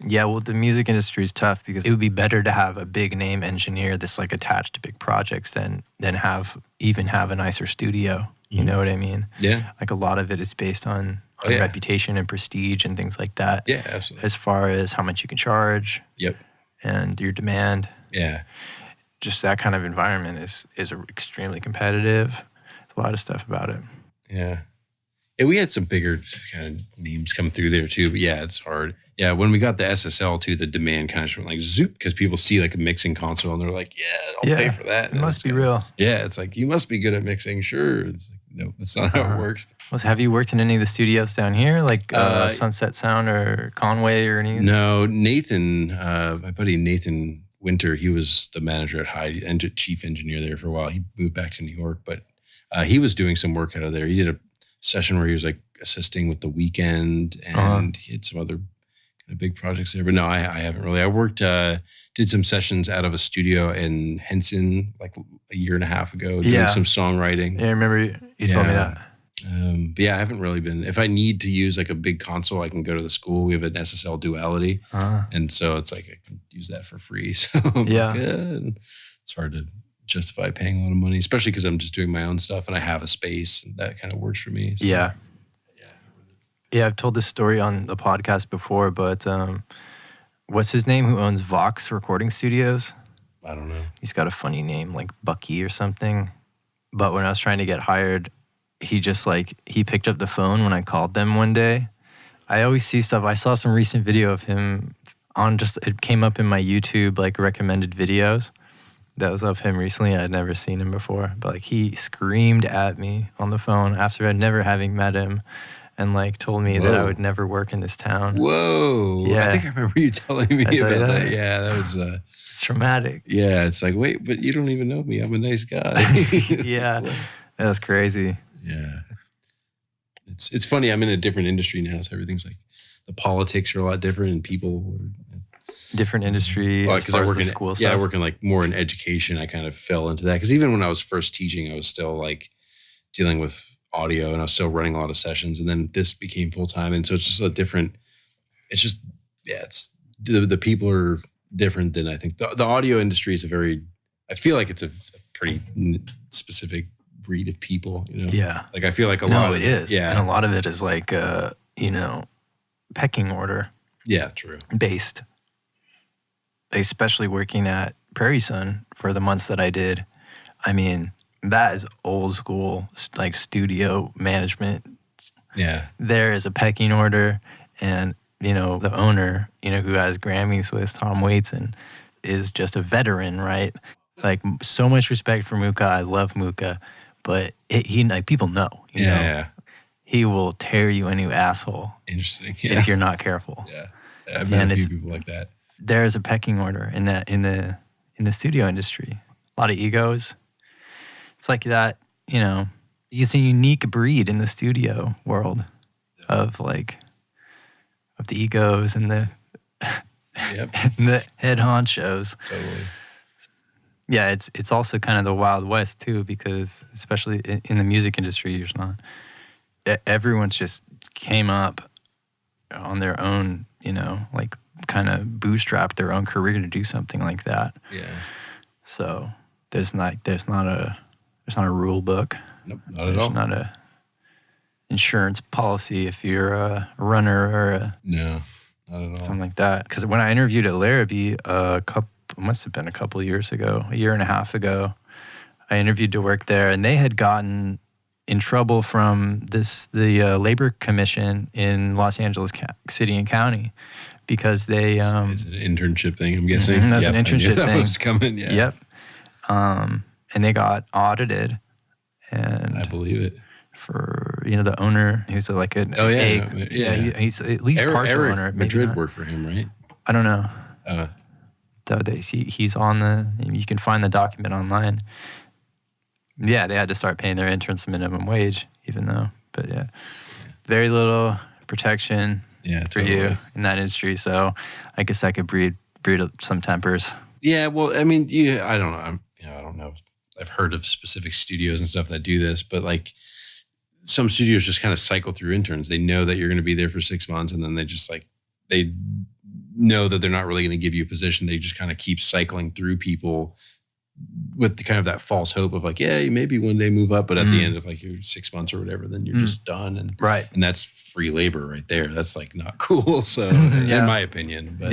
Yeah, well, the music industry is tough because it would be better to have a big name engineer that's like attached to big projects than have a nicer studio. You know what I mean? Yeah. Like a lot of it is based on reputation and prestige and things like that. Yeah, absolutely. As far as how much you can charge. Yep. And your demand. Yeah. Just that kind of environment is extremely competitive. There's a lot of stuff about it. Yeah. Yeah, we had some bigger kind of names come through there too, but yeah, it's hard. Yeah, when we got the SSL too, the demand kind of just went like zoop, because people see like a mixing console and they're like, I'll pay for that. It must be real. Yeah, it's like, you must be good at mixing. Sure. It's like, no, that's not how it works. Have you worked in any of the studios down here, like Sunset Sound or Conway or anything? No, Nathan, my buddy Nathan Winter, he was the manager at Hyde and chief engineer there for a while. He moved back to New York, but he was doing some work out of there. He did a session where he was like assisting with The Weeknd, and he had some other kind of big projects there. But no, I haven't really. I worked, did some sessions out of a studio in Henson like a year and a half ago, doing some songwriting. Yeah, I remember you told me that. But yeah, I haven't really been. If I need to use like a big console, I can go to the school. We have an SSL Duality, and so it's like I can use that for free. So it's hard to justify paying a lot of money, especially because I'm just doing my own stuff and I have a space, and that kind of works for me. So. Yeah, I've told this story on the podcast before, but what's his name who owns Vox Recording Studios? I don't know. He's got a funny name, like Bucky or something. But when I was trying to get hired, he picked up the phone when I called them one day. I always see stuff. I saw some recent video of him it came up in my YouTube, like recommended videos. That was of him recently. I'd never seen him before. But like he screamed at me on the phone after never having met him, and like told me that I would never work in this town. Whoa. Yeah. I think I remember you telling me about that. Yeah, that was it's traumatic. Yeah, it's like, wait, but you don't even know me. I'm a nice guy. Yeah. That was crazy. Yeah. It's funny. I'm in a different industry now, so everything's like the politics are a lot different, and people are different industry as far as the school stuff. Yeah, I work in like more in education. I kind of fell into that because even when I was first teaching, I was still like dealing with audio, and I was still running a lot of sessions. And then this became full time, and so it's just a different. It's just it's the people are different than I think. The audio industry is I feel like it's a pretty specific breed of people. You know. Yeah. Like I feel like a lot. No, it is. Yeah, and a lot of it is like pecking order. Yeah, true. Based. Especially working at Prairie Sun for the months that I did. I mean, that is old school, like studio management. Yeah. There is a pecking order, and, the owner, who has Grammys with Tom Waits and is just a veteran, right? Like, so much respect for Mooka. I love Mooka, but people know, you know? Yeah. He will tear you a new asshole. Interesting. If you're not careful. Yeah. I've met a few people like that. There's a pecking order in the studio industry. A lot of egos. It's like that, it's a unique breed in the studio world of the egos and the and the head honchos. Totally. Yeah, it's also kind of the Wild West too, because especially in the music industry, everyone's just came up on their own like kind of bootstrap their own career to do something like that. Yeah. So there's not a rule book. Nope, not at all. There's not a insurance policy if you're a runner or no, not at all. Something like that. Because when I interviewed at Larrabee must have been a couple of years ago, a year and a half ago, I interviewed to work there, and they had gotten in trouble from the Labor Commission in Los Angeles City and County because they it's an internship thing, I'm guessing. That's an internship thing. That was coming. Yeah. Yep. And they got audited, and I believe it. For the owner, who's like an he's at least partial Eric owner. Madrid worked for him, right? I don't know. He's on you can find the document online. Yeah, they had to start paying their interns minimum wage, but very little protection for you in that industry. So I guess that could breed some tempers. Yeah, well, I mean, I don't know. I don't know. I've heard of specific studios and stuff that do this, but like some studios just kind of cycle through interns. They know that you're going to be there for 6 months, and then they just they know that they're not really going to give you a position. They just kind of keep cycling through people with the kind of that false hope of like, yeah, you maybe one day move up, but at the end of like your 6 months or whatever, then you're just done. And and that's free labor right there. That's like not cool. So in my opinion, but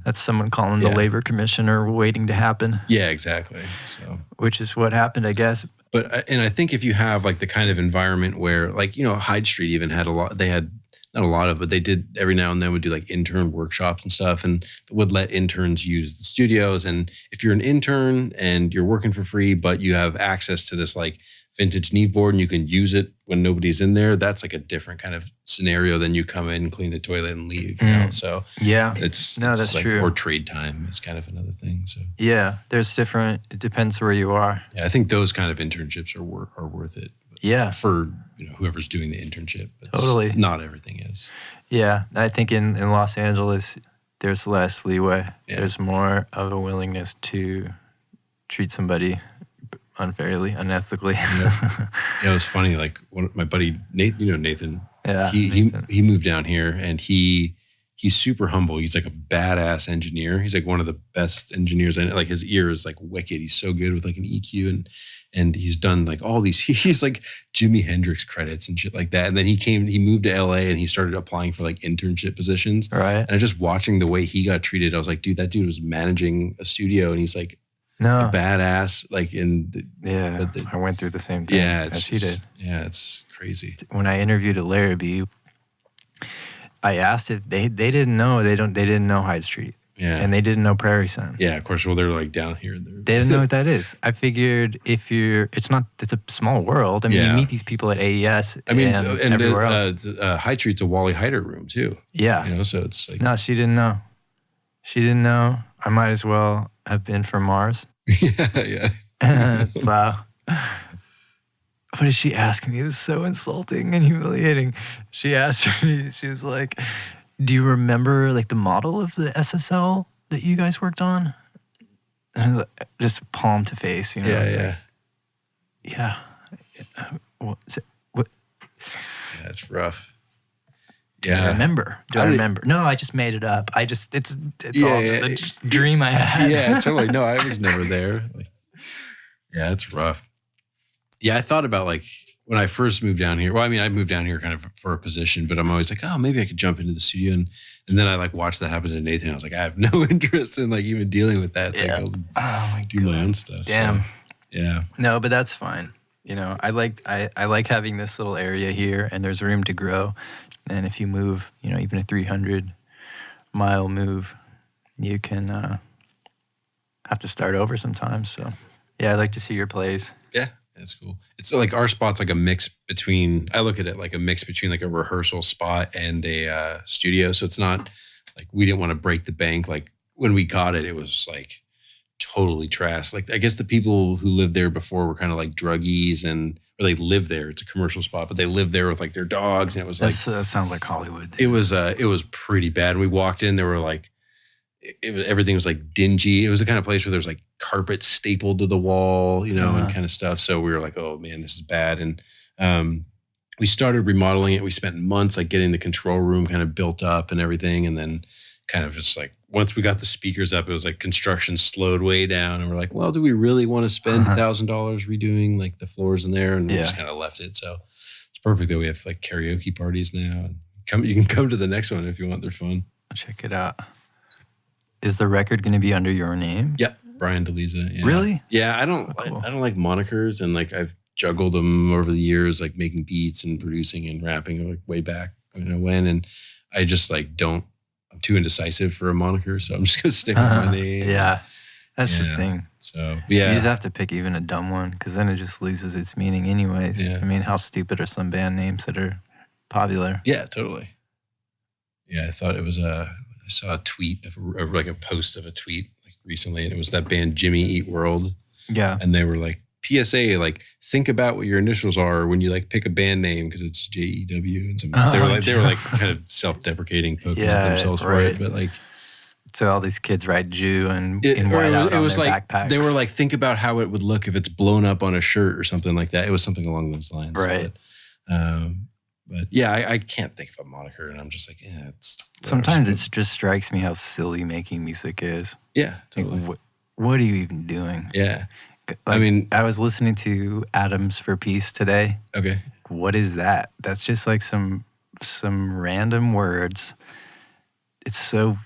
that's someone calling the labor commissioner waiting to happen. Yeah, exactly. So which is what happened, I guess. But I think if you have like the kind of environment where like, Hyde Street even had they had not a lot of, but they did every now and then would do like intern workshops and stuff and would let interns use the studios. And if you're an intern and you're working for free, but you have access to this like vintage Neve board and you can use it when nobody's in there, that's like a different kind of scenario than you come in, clean the toilet and leave. So that's like, true. Or trade time is kind of another thing. So there's different. It depends where you are. Yeah, I think those kind of internships are worth it. For whoever's doing the internship. Totally. Not everything is. Yeah, I think in Los Angeles there's less leeway. Yeah. There's more of a willingness to treat somebody unfairly, unethically. It was funny. Like my buddy Nathan. Nathan. Yeah. He moved down here, and he's super humble. He's like a badass engineer. He's like one of the best engineers. And like his ear is like wicked. He's so good with like an EQ and he's done like all these. He's like Jimi Hendrix credits and shit like that. And then he moved to LA and he started applying for like internship positions. Right. And I just watching the way he got treated, I was like, dude, that dude was managing a studio, and he's like. No. A badass, like I went through the same thing as he did. Yeah, it's crazy. When I interviewed at Larrabee, I asked if they didn't know. They didn't know Hyde Street. Yeah. And they didn't know Prairie Sun. Yeah, of course. Well, they're like down here. They didn't know what that is. I figured it's a small world. I mean, you meet these people at AES and everywhere else. Hyde Street's a Wally Heider room too. Yeah. So it's like. No, she didn't know. She didn't know. I might as well have been from Mars. Yeah. So, what did she ask me? It was so insulting and humiliating. She asked me, she was like, do you remember like the model of the SSL that you guys worked on? And I was like, just palm to face, Yeah. What? Yeah, it's rough. Do I remember? Do I remember? No, I just made it up. It's all just a dream I had. Yeah, totally. No, I was never there. Yeah, it's rough. Yeah, I thought about like when I first moved down here. Well, I mean, I moved down here kind of for a position, but I'm always like, oh, maybe I could jump into the studio. And then I like watched that happen to Nathan. I was like, I have no interest in like even dealing with that. So I'll do my own stuff. Damn. So, yeah. No, but that's fine. I like having this little area here, and there's room to grow. And if you move, even a 300-mile move, you can have to start over sometimes. So, yeah, I'd like to see your plays. Yeah, that's cool. It's like our spot's like a mix between, I look at it like a mix between like a rehearsal spot and a studio. So it's not like we didn't want to break the bank. Like when we got it, it was like totally trash. Like I guess the people who lived there before were kind of like druggies or they live there. It's a commercial spot, but they lived there with like their dogs, and it was like that sounds like Hollywood. It was pretty bad. And we walked in, there were like everything was like dingy. It was the kind of place where there's like carpet stapled to the wall, and kind of stuff. So we were like, oh man, this is bad. And we started remodeling it. We spent months like getting the control room kind of built up and everything. And then kind of just like, once we got the speakers up, it was like construction slowed way down. And we're like, well, do we really want to spend $1,000 redoing like the floors in there? And we just kind of left it. So it's perfect that we have like karaoke parties now. And you can come to the next one if you want. They're fun. I'll check it out. Is the record going to be under your name? Yep. Brian DeLizza. Yeah. Really? Yeah. I don't like monikers, and like I've juggled them over the years, like making beats and producing and rapping like way back when. And I just like I'm too indecisive for a moniker, so I'm just gonna stick with my name. Yeah, that's the thing. So yeah, you just have to pick even a dumb one, because then it just loses its meaning anyways. Yeah. I mean, how stupid are some band names that are popular? Yeah, totally. Yeah, I thought it was I saw a tweet, or like a post of a tweet like recently, and it was that band Jimmy Eat World. Yeah, and they were like, PSA, like think about what your initials are when you like pick a band name, because it's JEW and some. They were like kind of self-deprecating, poking at themselves for it, but like. So all these kids write Jew and in white out on their backpacks. They were like, think about how it would look if it's blown up on a shirt or something like that. It was something along those lines, right? But yeah, I can't think of a moniker, and I'm just like, yeah. Sometimes it just strikes me how silly making music is. Yeah, totally. Like, what are you even doing? Yeah. Like, I mean, I was listening to Atoms for Peace today. Okay. What is that? That's just like some random words. It's so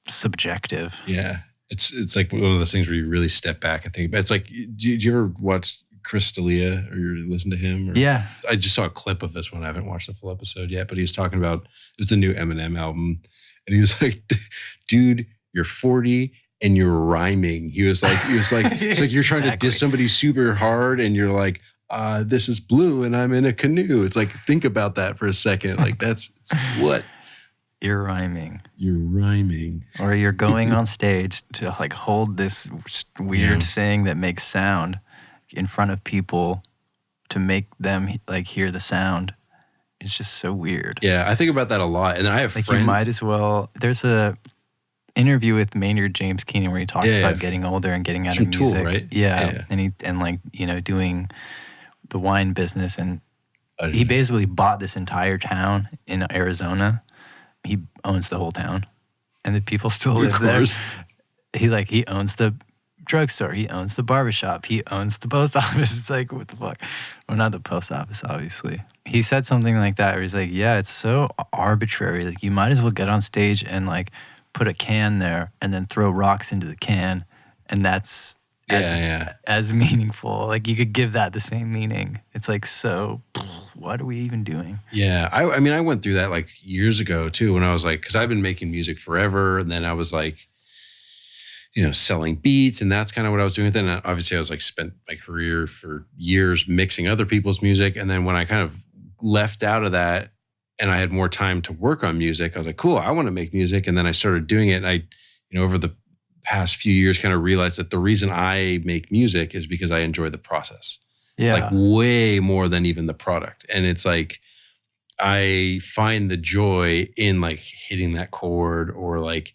subjective. Yeah. It's like one of those things where you really step back and think about it. It's like, do you ever watch Chris D'Elia or you listen to him? Or, yeah. I just saw a clip of this one. I haven't watched the full episode yet, but he was talking about, it was the new Eminem album. And he was like, dude, you're 40 and you're rhyming. He was like, it's like you're trying to diss somebody super hard and you're like, this is blue and I'm in a canoe. It's like, think about that for a second. Like it's what? You're rhyming. You're rhyming. Or you're going on stage to like hold this weird thing that makes sound in front of people to make them like hear the sound. It's just so weird. Yeah, I think about that a lot. And I have like friends. You might as well. There's a interview with Maynard James Keenan where he talks about getting older and getting out of music. Tool, right? Yeah. And like, doing the wine business, and he basically bought this entire town in Arizona. He owns the whole town, and the people still live there. He owns the drugstore. He owns the barbershop. He owns the post office. It's like, what the fuck? Well, not the post office, obviously. He said something like that, where he's like, yeah, it's so arbitrary. Like, you might as well get on stage and like put a can there and then throw rocks into the can, and that's as meaningful. Like, you could give that the same meaning. It's like, so what are we even doing? Yeah, I mean, I went through that like years ago too, when I was like, because I've been making music forever, and then I was like, selling beats, and that's kind of what I was doing. Then obviously I was like spent my career for years mixing other people's music, and then when I kind of left out of that and I had more time to work on music, I was like, cool, I want to make music. And then I started doing it, and I, over the past few years kind of realized that the reason I make music is because I enjoy the process. Yeah. Like way more than even the product. And it's like, I find the joy in like hitting that chord or like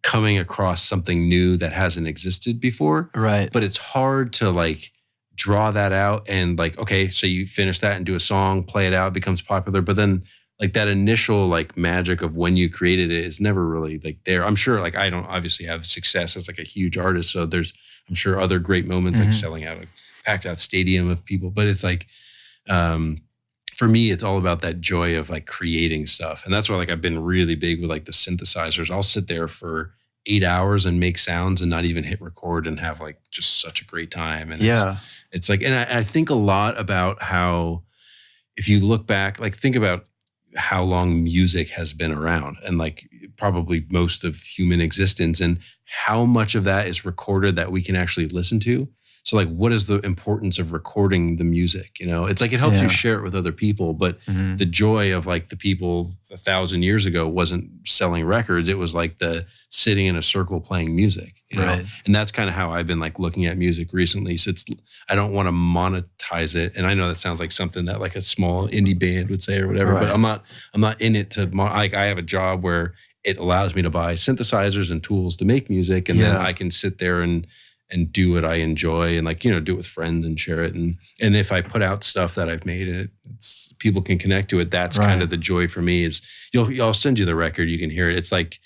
coming across something new that hasn't existed before. Right. But it's hard to like draw that out and like, okay, so you finish that and do a song, play it out, it becomes popular. But then like that initial like magic of when you created it is never really like there. I'm sure like I don't obviously have success as like a huge artist. So there's, I'm sure, other great moments like selling out a packed out stadium of people. But it's like, for me, it's all about that joy of like creating stuff. And that's why like I've been really big with like the synthesizers. I'll sit there for 8 hours and make sounds and not even hit record and have like just such a great time. And it's like, and I think a lot about how, if you look back, like think about how long music has been around and like probably most of human existence, and how much of that is recorded that we can actually listen to. So like, what is the importance of recording the music? It's like, it helps you share it with other people, but the joy of like the people 1,000 years ago wasn't selling records. It was like the sitting in a circle playing music, Right. And that's kind of how I've been like looking at music recently. So I don't want to monetize it. And I know that sounds like something that like a small indie band would say or whatever, but I'm not in it to, like I have a job where it allows me to buy synthesizers and tools to make music. And then I can sit there and and do what I enjoy, and like, do it with friends and share it. And if I put out stuff that I've made, people can connect to it. That's kind of the joy for me. Is I'll send you the record, you can hear it. It's like,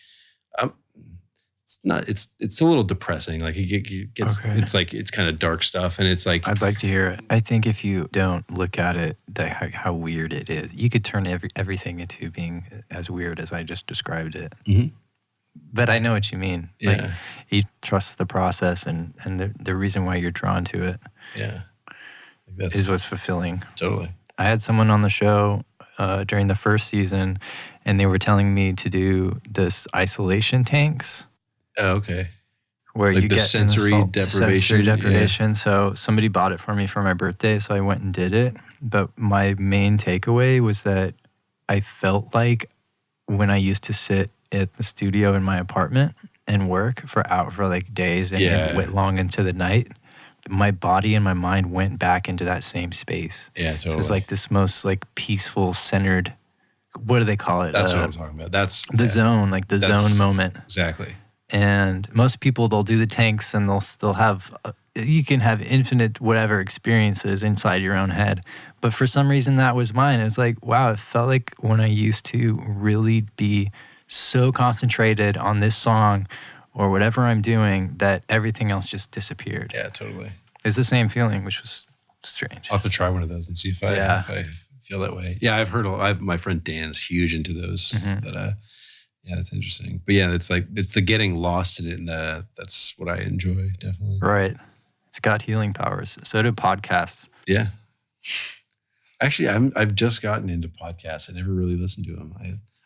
it's a little depressing. Like it gets, it's like, it's kind of dark stuff, and it's like, I'd like to hear it. I think if you don't look at it, how weird it is, you could turn everything into being as weird as I just described it. Mm-hmm. But I know what you mean. Yeah. Like, you trust the process and the reason why you're drawn to it. Yeah. Is what's fulfilling. Totally. I had someone on the show during the first season, and they were telling me to do this isolation tanks. Oh, okay. Where like you the get sensory deprivation. Sensory deprivation. Yeah. So somebody bought it for me for my birthday, so I went and did it. But my main takeaway was that I felt like when I used to sit at the studio in my apartment and work for like days and went long into the night, my body and my mind went back into that same space. Yeah, totally. So it's like this most like peaceful, centered, what do they call it? That's what I'm talking about. That's the zone, like the zone moment. Exactly. And most people, they'll do the tanks and they'll have, you can have infinite whatever experiences inside your own head. But for some reason, that was mine. It was like, wow, it felt like when I used to really be so concentrated on this song or whatever I'm doing that everything else just disappeared. Yeah, totally. It's the same feeling, which was strange. I'll have to try one of those and see if I feel that way. Yeah, I've heard my friend Dan's huge into those. Mm-hmm. But yeah, it's interesting. But yeah, it's the getting lost in it, and that's what I enjoy, definitely. Right. It's got healing powers. So do podcasts. Yeah. Actually, I've just gotten into podcasts. I never really listened to them.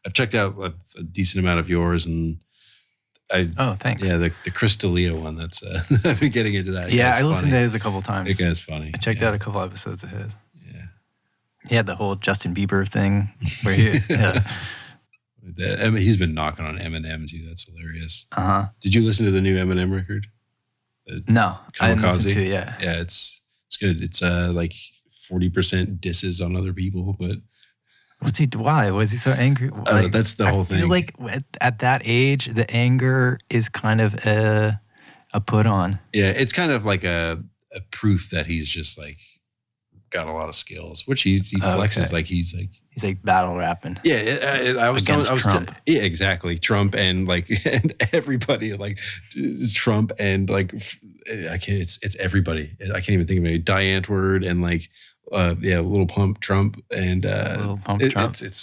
I've checked out a decent amount of yours, and thanks. Yeah, the Chris D'Elia one. That's I've been getting into that. Yeah, I listened to his a couple times. That guy's funny. I checked out a couple episodes of his. Yeah, he had the whole Justin Bieber thing where he. I mean, he's been knocking on Eminem too. That's hilarious. Did you listen to the new Eminem record? No, I didn't listen to it. Yeah, it's good. It's like 40% disses on other people, but. Why was he so angry? Like, that's the whole thing. I feel like at that age, the anger is kind of a put on. Yeah, it's kind of like a proof that he's just like got a lot of skills, which he flexes like he's like battle rapping. Yeah, I was against Trump. Yeah, exactly. Trump and like and everybody, like Trump and like it's everybody. I can't even think of it. Die Antwoord and like. Little Pump Trump and Little Pump Trump. It's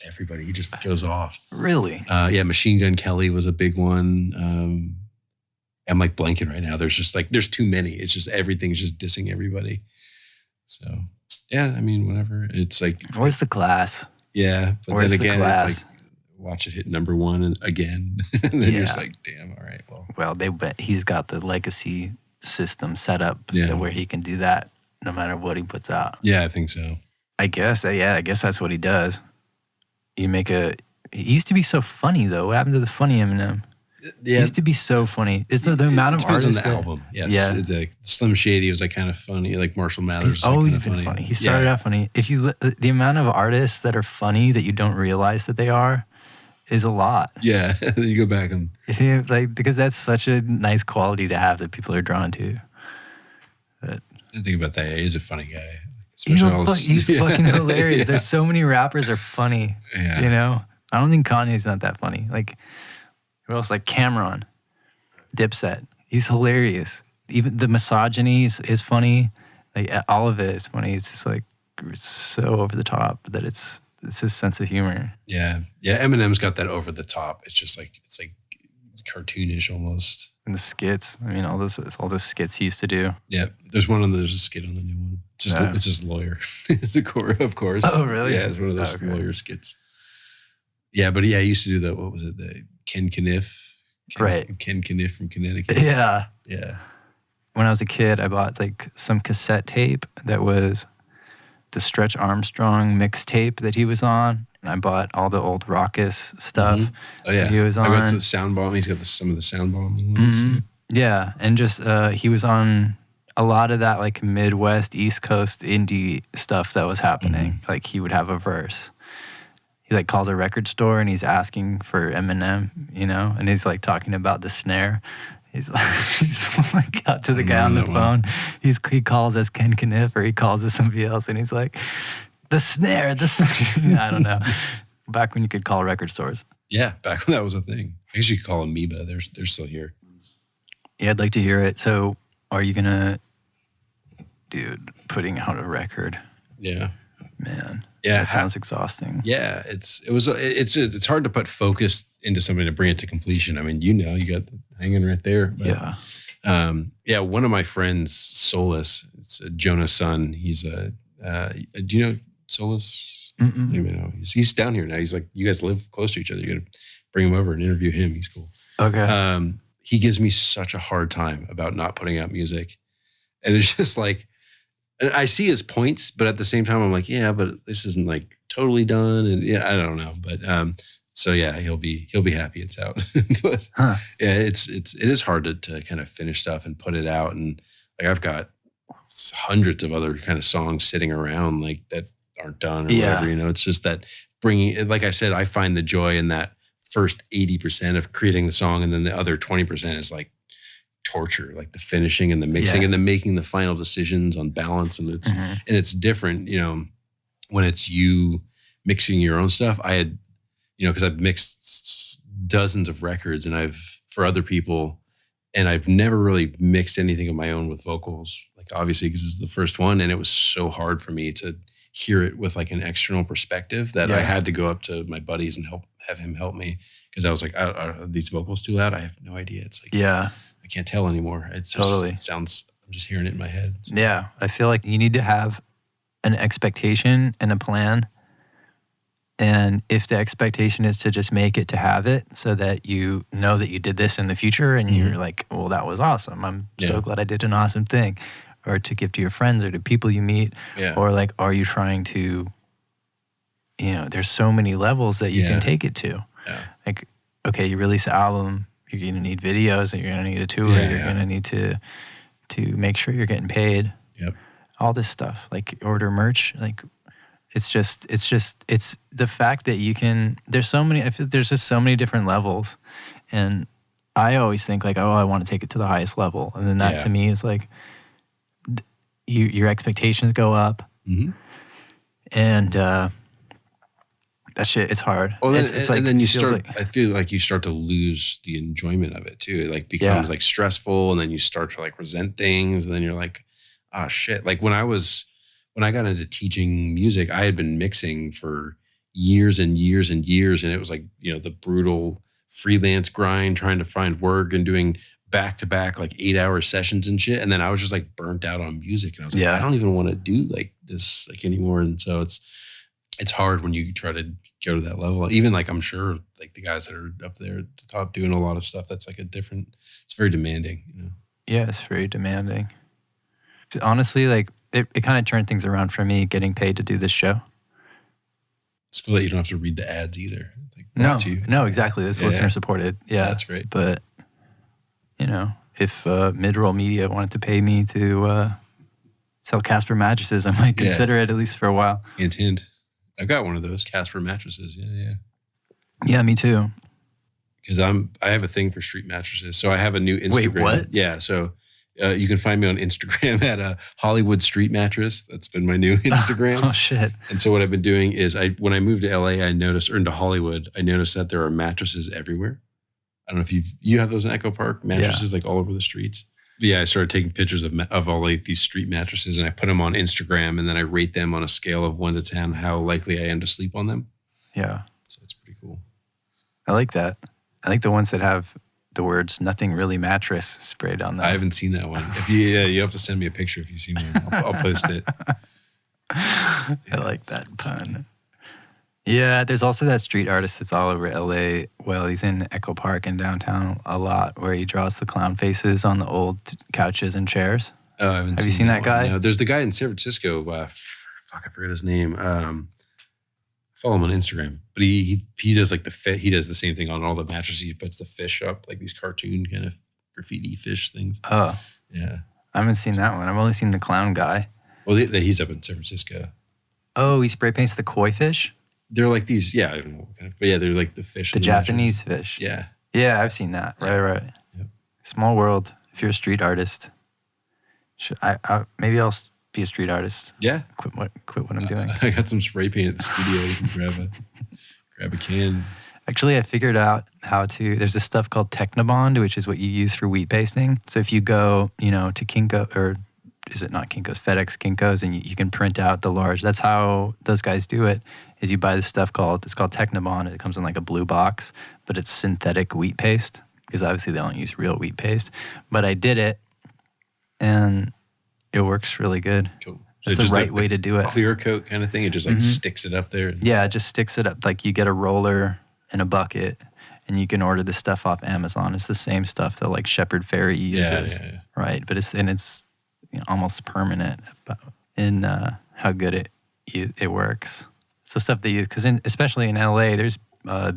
everybody. He just goes off. Really? Machine Gun Kelly was a big one. I'm like blanking right now. There's too many. It's just everything's just dissing everybody. So yeah, I mean whatever. It's like where's the class? Yeah, but where's then again, it's like watch it hit number one and again, and then you're just like, damn, all right, well, they bet he's got the legacy system set up where he can do that. No matter what he puts out. Yeah, I think so. I guess that's what he does. He used to be so funny though. What happened to the funny Eminem? Yeah. He used to be so funny. It's the amount of artists on the album. Yes. Yeah. The Slim Shady was like kind of funny. Like Marshall Mathers. He's always been funny. He started out funny. If you the amount of artists that are funny that you don't realize that they are is a lot. Yeah. You go back and because that's such a nice quality to have that people are drawn to. But I didn't think about that. He's a funny guy. He's fucking hilarious. Yeah. There's so many rappers are funny. Yeah. You know? I don't think Kanye's not that funny. Like, who else? Like Cameron, Dipset. He's hilarious. Even the misogyny is funny. Like, all of it is funny. It's just like, it's so over the top that it's his sense of humor. Yeah. Yeah. Eminem's got that over the top. It's just like, it's cartoonish almost. And the skits. I mean, all those skits he used to do. Yeah, there's a skit on the new one. It's just lawyer. It's a core, of course. Oh, really? Yeah, it's one of those lawyer skits. Yeah, but I used to do what was it? The Ken Kniff. Right. Ken Kniff from Connecticut. Yeah. Yeah. When I was a kid, I bought like some cassette tape that was the Stretch Armstrong mixtape that he was on. And I bought all the old Raucous stuff. Mm-hmm. Oh yeah, he was on. I got the sound bomb. He's got some of the sound bombing ones. Mm-hmm. Yeah, and just he was on a lot of that like Midwest, East Coast indie stuff that was happening. Mm-hmm. Like he would have a verse. He like calls a record store and he's asking for Eminem, you know, and he's like talking about the snare. He's like out to the guy on the phone. He calls us Ken Kniff, or he calls us somebody else, and he's like, the snare. I don't know. Back when you could call record stores. Yeah, back when that was a thing. I guess you could call Amoeba. They're still here. Yeah, I'd like to hear it. So, are you gonna, dude, putting out a record? Yeah, man. Yeah, that sounds exhausting. Yeah, it's hard to put focus into something to bring it to completion. I mean, you got hanging right there. But, yeah. One of my friends, Solus, it's Jonah's son. He's do you know Solus? Anybody know? He's down here now. He's like, you guys live close to each other. You got to bring him over and interview him. He's cool. Okay. He gives me such a hard time about not putting out music, and it's just like, I see his points, but at the same time, I'm like, yeah, but this isn't like totally done, and yeah, I don't know, but so yeah, he'll be happy it's out. But yeah, it is hard to kind of finish stuff and put it out, and like I've got hundreds of other kind of songs sitting around like that aren't done or whatever. It's just that bringing it, like I said, I find the joy in that first 80% of creating the song, and then the other 20% is like torture, like the finishing and the mixing and the making the final decisions on balance. And it's different, when it's you mixing your own stuff. I had, because I've mixed dozens of records and for other people, and I've never really mixed anything of my own with vocals, like obviously because it's the first one. And it was so hard for me to hear it with like an external perspective that I had to go up to my buddies and have him help me. Cause I was like, are these vocals too loud? I have no idea. It's like, I can't tell anymore. It sounds, I'm just hearing it in my head. So. Yeah. I feel like you need to have an expectation and a plan. And if the expectation is to just make it to have it so that you know that you did this in the future and you're like, well, that was awesome. I'm so glad I did an awesome thing. Or to give to your friends or to people you meet. Yeah. Or like, are you trying to, there's so many levels that you can take it to. Yeah. Like, okay, you release an album, you're going to need videos, and you're going to need a tour, you're going to need to make sure you're getting paid. Yep. All this stuff, like order merch, like it's the fact that you can, there's just so many different levels. And I always think like, oh, I want to take it to the highest level. And then that to me is like, your expectations go up. Mm-hmm. And that shit, it's hard. Well, it's like, and then you start, I feel like you start to lose the enjoyment of it too. It like becomes like stressful, and then you start to like resent things, and then you're like, oh shit. Like when I got into teaching music, I had been mixing for years and years and years. And it was like, the brutal freelance grind, trying to find work and doing back-to-back like 8-hour sessions and shit. And then I was just like burnt out on music. And I was like, I don't even want to do like this like anymore. And so it's hard when you try to go to that level. Even like, I'm sure like the guys that are up there at the top doing a lot of stuff, that's like it's very demanding, Yeah, it's very demanding. Honestly, like it kind of turned things around for me getting paid to do this show. It's cool that you don't have to read the ads either. Like, no, exactly. It's listener supported. Yeah, that's great. But if mid-roll media wanted to pay me to sell Casper mattresses, I might consider it at least for a while. Hint, hint. I've got one of those Casper mattresses. Yeah. Yeah, me too. Because I have a thing for street mattresses. So I have a new Instagram. Wait, what? Yeah. So you can find me on Instagram at Hollywood Street Mattress. That's been my new Instagram. Oh shit! And so what I've been doing is when I moved to LA, or into Hollywood, I noticed that there are mattresses everywhere. I don't know if you have those in Echo Park, mattresses like all over the streets. But yeah, I started taking pictures of all like these street mattresses, and I put them on Instagram, and then I rate them on a scale of 1 to 10 how likely I am to sleep on them. Yeah. So it's pretty cool. I like that. I like the ones that have the words "nothing really mattress" sprayed on them. I haven't seen that one. If you have to send me a picture if you see one. I'll post it. I like that pun. Yeah, there's also that street artist that's all over LA. Well, he's in Echo Park in downtown a lot, where he draws the clown faces on the old couches and chairs. Oh, I haven't Have you seen that guy? No, there's the guy in San Francisco. I forget his name. Follow him on Instagram. But he does like he does the same thing on all the mattresses. He puts the fish up, like these cartoon kind of graffiti fish things. Oh. Yeah. I haven't seen that one. I've only seen the clown guy. Well, he's up in San Francisco. Oh, he spray paints the koi fish? They're like these, I don't know what kind of, but yeah, they're like the fish. The Japanese fish. Yeah. Yeah, I've seen that. Right. Yep. Small world. If you're a street artist, maybe I'll be a street artist. Yeah. Quit what I'm doing. I got some spray paint at the studio. You can grab a can. Actually, I figured out how to. There's this stuff called Technobond, which is what you use for wheat pasting. So if you go, to Kinko, or is it not Kinko's? FedEx Kinko's, and you can print out the large. That's how those guys do it. Is you buy this stuff it's called Technobond. It comes in like a blue box, but it's synthetic wheat paste because obviously they don't use real wheat paste. But I did it, and it works really good. Cool. That's the right way to do it. Clear coat kind of thing. It just like sticks it up there. Yeah, it just sticks it up. Like you get a roller and a bucket, and you can order this stuff off Amazon. It's the same stuff that like Shepard Fairey uses, right? But it's almost permanent in how good it works. It's the stuff they use because especially in LA, there's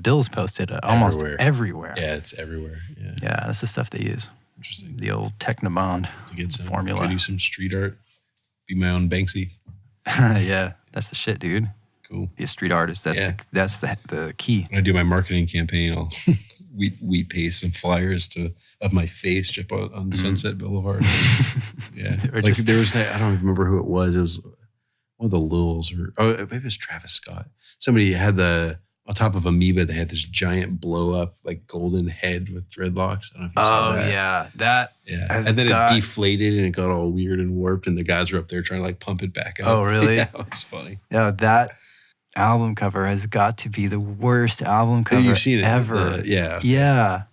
bills posted almost everywhere. Yeah, it's everywhere. Yeah, that's the stuff they use. Interesting. The old Technobond formula. I do some street art. Be my own Banksy. Yeah, that's the shit, dude. Cool. Be a street artist. That's the key. When I do my marketing campaign, I'll wheat paste some flyers of my face up on Sunset Boulevard. Yeah. Like there was that, I don't remember who it was. It was one of the Lils maybe it was Travis Scott. Somebody had on top of Amoeba, they had this giant blow up like golden head with dreadlocks. I don't know if you saw that. Yeah. And then it deflated and it got all weird and warped, and the guys were up there trying to like pump it back up. Oh, really? Yeah, it was funny. Yeah, that album cover has got to be the worst album cover You've seen it ever. Yeah.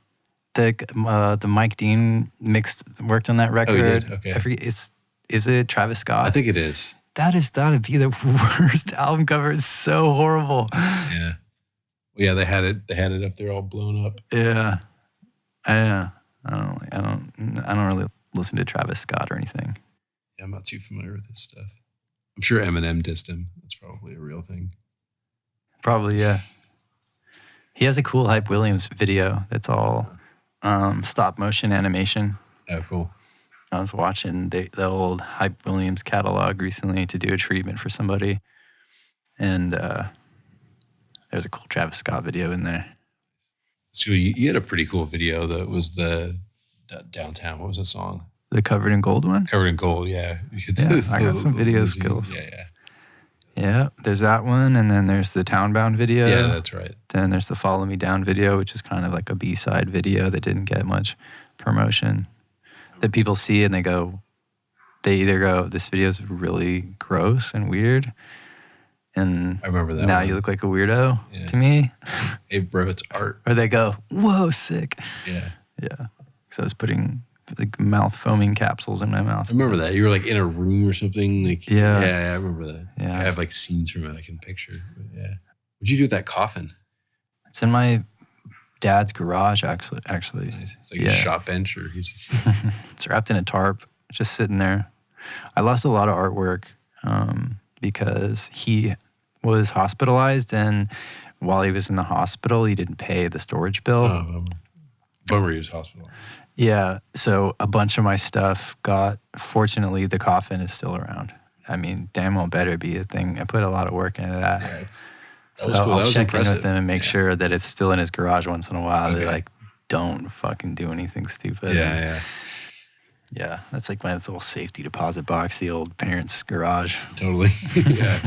The Mike Dean worked on that record. Oh, he did? Okay. I forget. Is it Travis Scott? I think it is. That has got to be the worst album cover. It's so horrible. Yeah. Well, yeah, they had it up there all blown up. Yeah. I don't really listen to Travis Scott or anything. Yeah, I'm not too familiar with his stuff. I'm sure Eminem dissed him. That's probably a real thing. Probably, yeah. He has a cool Hype Williams video that's all stop motion animation. Oh, cool. I was watching the old Hype Williams catalog recently to do a treatment for somebody. And there's a cool Travis Scott video in there. So you had a pretty cool video that was the downtown. What was the song? The Covered in Gold one? Covered in Gold, yeah. I got some video skills. Yeah. Yeah, there's that one, and then there's the Townbound video. Yeah, that's right. Then there's the Follow Me Down video, which is kind of like a B-side video that didn't get much promotion. That people see and they either go, this video is really gross and weird, and I remember that now one. you look like a weirdo to me. Hey, bro, it's art. Or they go, whoa, sick. Yeah. Yeah. So I was putting like mouth foaming capsules in my mouth. I remember that. You were like in a room or something. Like Yeah, I remember that. Yeah. I have like scenes from it I can picture. But yeah. What'd you do with that coffin? It's in my dad's garage, actually. Nice. It's like a shop bench or he's It's wrapped in a tarp, just sitting there. I lost a lot of artwork because he was hospitalized, and while he was in the hospital, he didn't pay the storage bill. Oh, bummer he was hospitalized. Yeah, so a bunch of my stuff fortunately, the coffin is still around. I mean, damn well better be a thing. I put a lot of work into that. Yeah, So was cool. I'll That was check impressive. in with them and make sure that it's still in his garage once in a while. Okay. They're like, don't fucking do anything stupid. Yeah. Yeah, that's like my little safety deposit box, the old parents' garage. Totally. Yeah,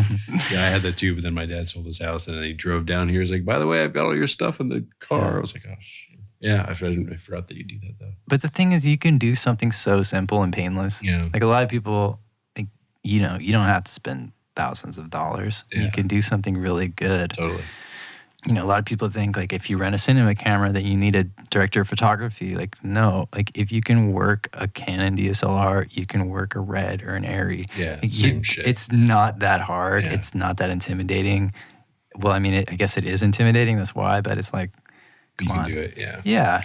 I had that too, but then my dad sold his house and then he drove down here. He's like, by the way, I've got all your stuff in the car. I was like, oh, shit. Yeah, I forgot that you do that though. But the thing is, you can do something so simple and painless. Yeah. Like a lot of people, like, you don't have to spend thousands of dollars. Yeah. You can do something really good. Totally. A lot of people think like if you rent a cinema camera that you need a director of photography. Like, no, like if you can work a Canon DSLR, you can work a Red or an Arri. Yeah, like same shit. It's not that hard. Yeah. It's not that intimidating. Well, I mean, I guess it is intimidating. That's why, but it's like, come on. You can do it, yeah. Yeah.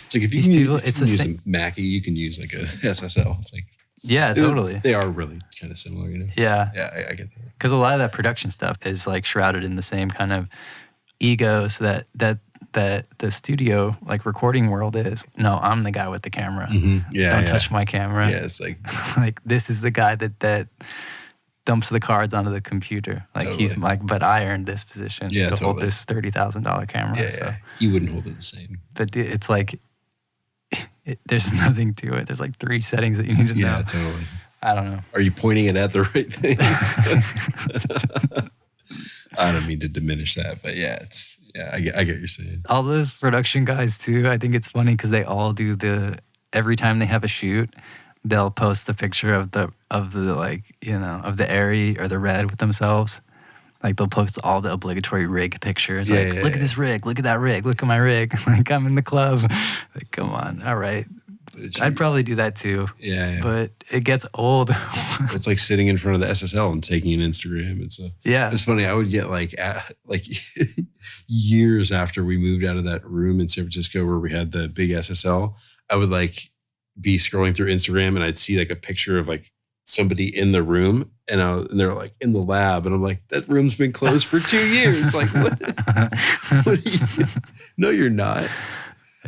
It's like if you These can, people- if it's you can the use same- a Mackie, you can use like a SSL. It's like Yeah, totally. They are really kind of similar, you know. Yeah. Yeah, I get that. Because a lot of that production stuff is like shrouded in the same kind of egos that the studio like recording world is. No, I'm the guy with the camera. Mm-hmm. Yeah, Don't touch my camera. Yeah, it's like like this is the guy that dumps the cards onto the computer. Like Totally. he's like, but I earned this position to hold totally. this $30,000 camera. yeah, so. yeah. You wouldn't hold it the same. But it's like there's nothing to it. There's like 3 settings that you need to know. Yeah, totally. I don't know. Are you pointing it at the right thing? I don't mean to diminish that, but yeah, I get what you're saying. All those production guys too, I think it's funny because they all do every time they have a shoot, they'll post the picture of the like, of the Airy or the Red with themselves. Like they'll post all the obligatory rig pictures. Look at this rig, look at that rig, look at my rig. Like I'm in the club. Like, come on, all right. I'd probably do that too. Yeah. But it gets old. It's like sitting in front of the SSL and taking an Instagram. It's funny. I would get like years after we moved out of that room in San Francisco where we had the big SSL, I would like be scrolling through Instagram and I'd see like a picture of like somebody in the room and they're like in the lab and I'm like, that room's been closed for 2 years. Like what are you? No, you're not.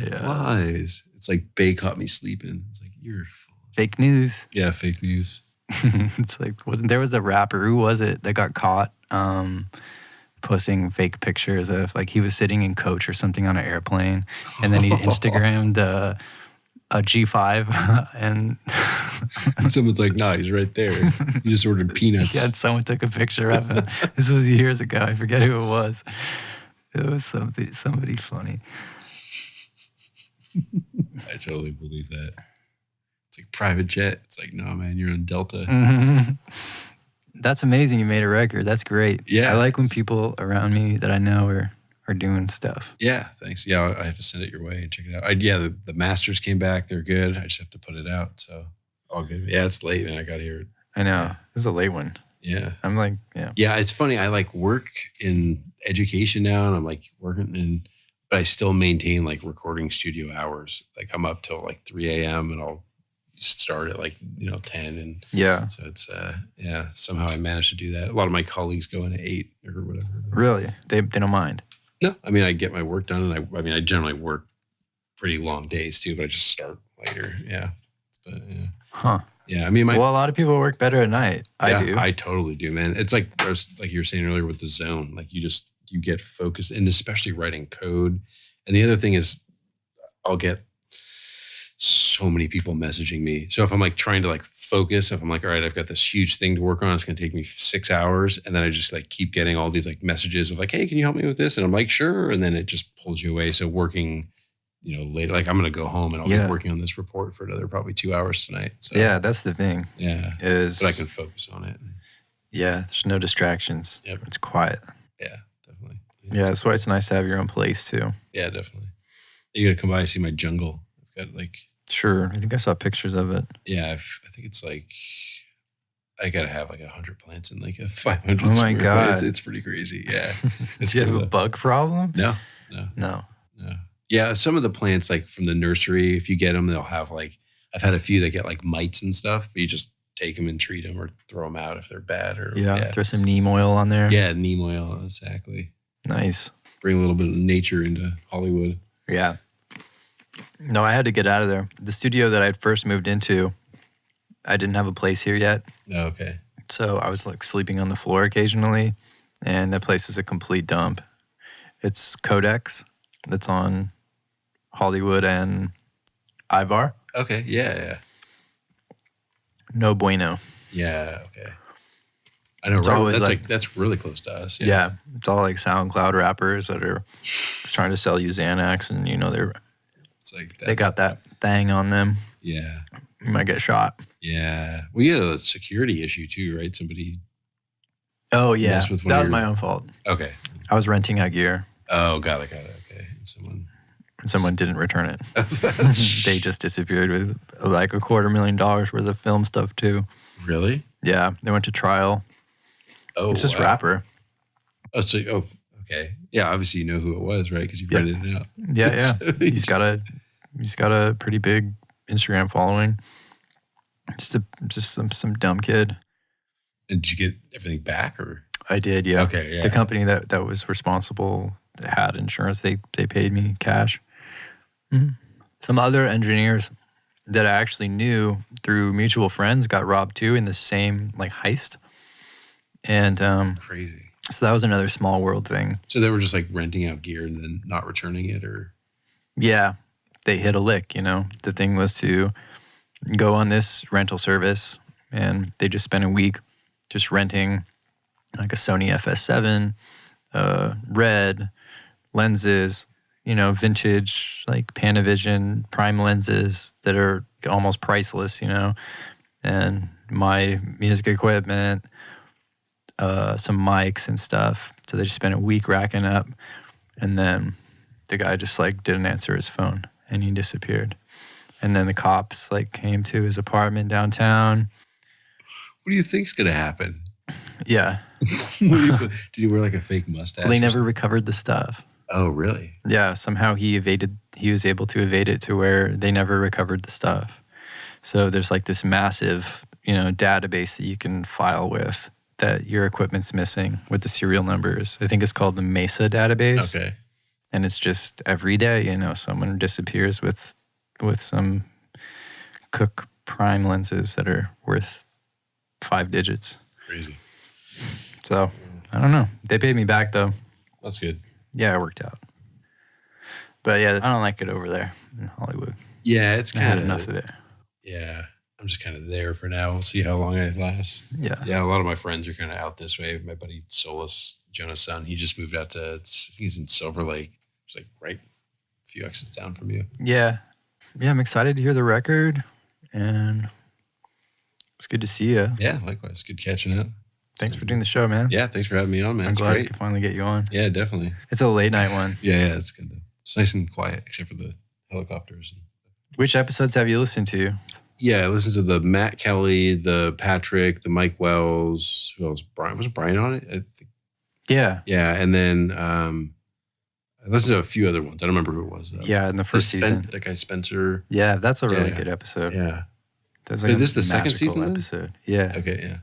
Yeah. Lies. It's like Bay caught me sleeping. It's like, you're full. Fake news. Yeah, fake news. It's like, there was a rapper, who was it, that got caught posting fake pictures of, like, he was sitting in coach or something on an airplane, and then he Instagrammed a G5, and someone's like, nah, he's right there. He just ordered peanuts. Yeah, someone took a picture of him. This was years ago. I forget who it was. It was somebody funny. I totally believe that. It's like private jet. It's like, no, man, you're on Delta. Mm-hmm. That's amazing. You made a record. That's great. Yeah. I like when people around me that I know are doing stuff. Yeah, thanks. Yeah, I have to send it your way and check it out. The masters came back. They're good. I just have to put it out. So all good. Yeah, it's late, man. I got to hear it. I know. This is a late one. Yeah. I'm like, yeah. Yeah, it's funny. I like work in education now and I'm like working but I still maintain like recording studio hours. Like I'm up till like 3 a.m. and I'll start at like, 10. And yeah. So it's, somehow I managed to do that. A lot of my colleagues go in at 8 or whatever. Really? They don't mind? No, I mean, I get my work done and I generally work pretty long days too, but I just start later. Yeah. But yeah. Huh. Yeah. I mean, a lot of people work better at night. I do. I totally do, man. It's like you were saying earlier with the zone, like you get focused, and especially writing code. And the other thing is I'll get so many people messaging me. So if I'm like trying to like focus, if I'm like, all right, I've got this huge thing to work on, it's going to take me 6 hours. And then I just like keep getting all these like messages of like, hey, can you help me with this? And I'm like, sure. And then it just pulls you away. So working, later, like I'm going to go home and I'll be working on this report for another probably 2 hours tonight. So, yeah, that's the thing. Yeah. But I can focus on it. Yeah. There's no distractions. Yep. It's quiet. Yeah, definitely. Yeah, that's why it's nice to have your own place too. Yeah, definitely. You got to come by and see my jungle. I've got like... Sure. I think I saw pictures of it. Yeah, I think it's like... I got to have like 100 plants in like a 500 Oh my God. It's pretty crazy. Yeah. Do you have a bug problem? No. Yeah, some of the plants like from the nursery, if you get them, they'll have like... I've had a few that get like mites and stuff, but you just take them and treat them or throw them out if they're bad. Or throw some neem oil on there. Yeah, neem oil, exactly. Nice. Bring a little bit of nature into Hollywood. Yeah. No, I had to get out of there. The studio that I'd first moved into, I didn't have a place here yet. Oh, okay. So I was like sleeping on the floor occasionally, and that place is a complete dump. It's Codex that's on Hollywood and Ivar. Okay, yeah. No bueno. Yeah, okay. I know, right? That's really close to us. Yeah, it's all like SoundCloud rappers that are trying to sell you Xanax, and they got that thing on them. Yeah, you might get shot. Yeah, we had a security issue too, right? Somebody. Oh yeah, that was my own fault. Okay, I was renting out gear. Oh, got it. Okay, someone didn't return it. They just disappeared with like $250,000 worth of film stuff too. Really? Yeah, they went to trial. Oh, it's this rapper. Okay. Yeah, obviously you know who it was, right? Because you rented it out. Yeah. He's got a pretty big Instagram following. Just some dumb kid. And did you get everything back, or? I did, yeah. Okay, yeah. The company that was responsible had insurance. They paid me cash. Mm-hmm. Some other engineers that I actually knew through mutual friends got robbed too in the same like heist. And crazy. So that was another small world thing. So they were just like renting out gear and then not returning it, or? Yeah. they hit a lick, The thing was to go on this rental service, and they just spent a week just renting like a Sony FS7, red lenses, vintage like Panavision prime lenses that are almost priceless, and my music equipment, some mics and stuff. So they just spent a week racking up, and then the guy just like didn't answer his phone and he disappeared. And then the cops like came to his apartment downtown. What do you think's gonna happen? Yeah. Did he wear like a fake mustache? Well, they never recovered the stuff. Oh, really? Yeah, somehow he was able to evade it to where they never recovered the stuff. So there's like this massive, database that you can file with that your equipment's missing with the serial numbers. I think it's called the Mesa database. Okay. And it's just every day, someone disappears with some Cook prime lenses that are worth 5 digits. Crazy. So, I don't know. They paid me back, though. That's good. Yeah, it worked out. But yeah, I don't like it over there in Hollywood. Yeah, it's kind of... I had enough of it. Yeah, I'm just kind of there for now. We'll see how long it lasts. Yeah. Yeah, a lot of my friends are kind of out this way. My buddy Solus, Jonah's son, he just moved out to, I think he's in Silver Lake. It's like right a few exits down from you. Yeah. Yeah, I'm excited to hear the record, and it's good to see you. Yeah, likewise. Good catching up. Thanks for doing the show, man. Yeah, thanks for having me on, man. I'm glad I could finally get you on. Yeah, definitely. It's a late night one. Yeah, it's good though. It's nice and quiet, except for the helicopters. Which episodes have you listened to? Yeah, I listened to the Matt Kelly, the Patrick, the Mike Wells. Who else? Brian. Was Brian on it? I think. Yeah. Yeah, and then I listened to a few other ones. I don't remember who it was though. Yeah, in the first season. That guy Spencer. Yeah, that's a really good episode. Yeah. That's like this is the second season episode. Then? Yeah. Okay, yeah.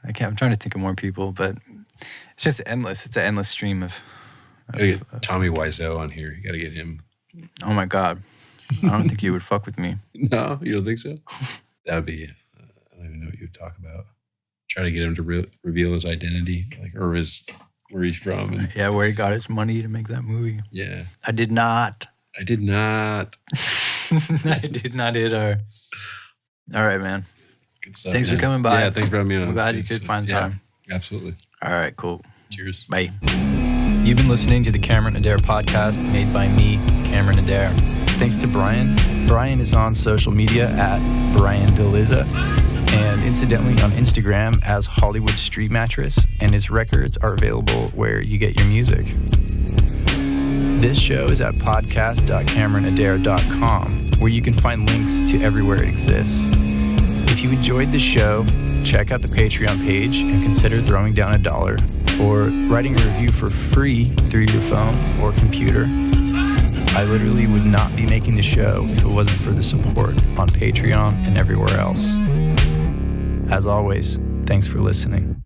I'm trying to think of more people, but it's just endless. It's an endless stream of Gotta get Tommy Wiseau on here. You gotta get him. Oh my God. I don't think you would fuck with me. No, you don't think so? That would be, I don't even know what you would talk about. Try to get him to reveal his identity, like, or where he's from. And, yeah, where he got his money to make that movie. Yeah. I did not. I did not either. All right, man. Good stuff. Thanks for coming by. Yeah, thanks for having me on. I'm glad you could find time. Absolutely. All right, cool. Cheers. Bye. You've been listening to the Cameron Adair podcast made by me, Cameron Adair. Thanks to Brian. Brian is on social media at Brian DeLizza, and incidentally on Instagram as Hollywood Street Mattress, and his records are available where you get your music. This show is at podcast.cameronadair.com, where you can find links to everywhere it exists. If you enjoyed the show, check out the Patreon page and consider throwing down $1 or writing a review for free through your phone or computer. I literally would not be making the show if it wasn't for the support on Patreon and everywhere else. As always, thanks for listening.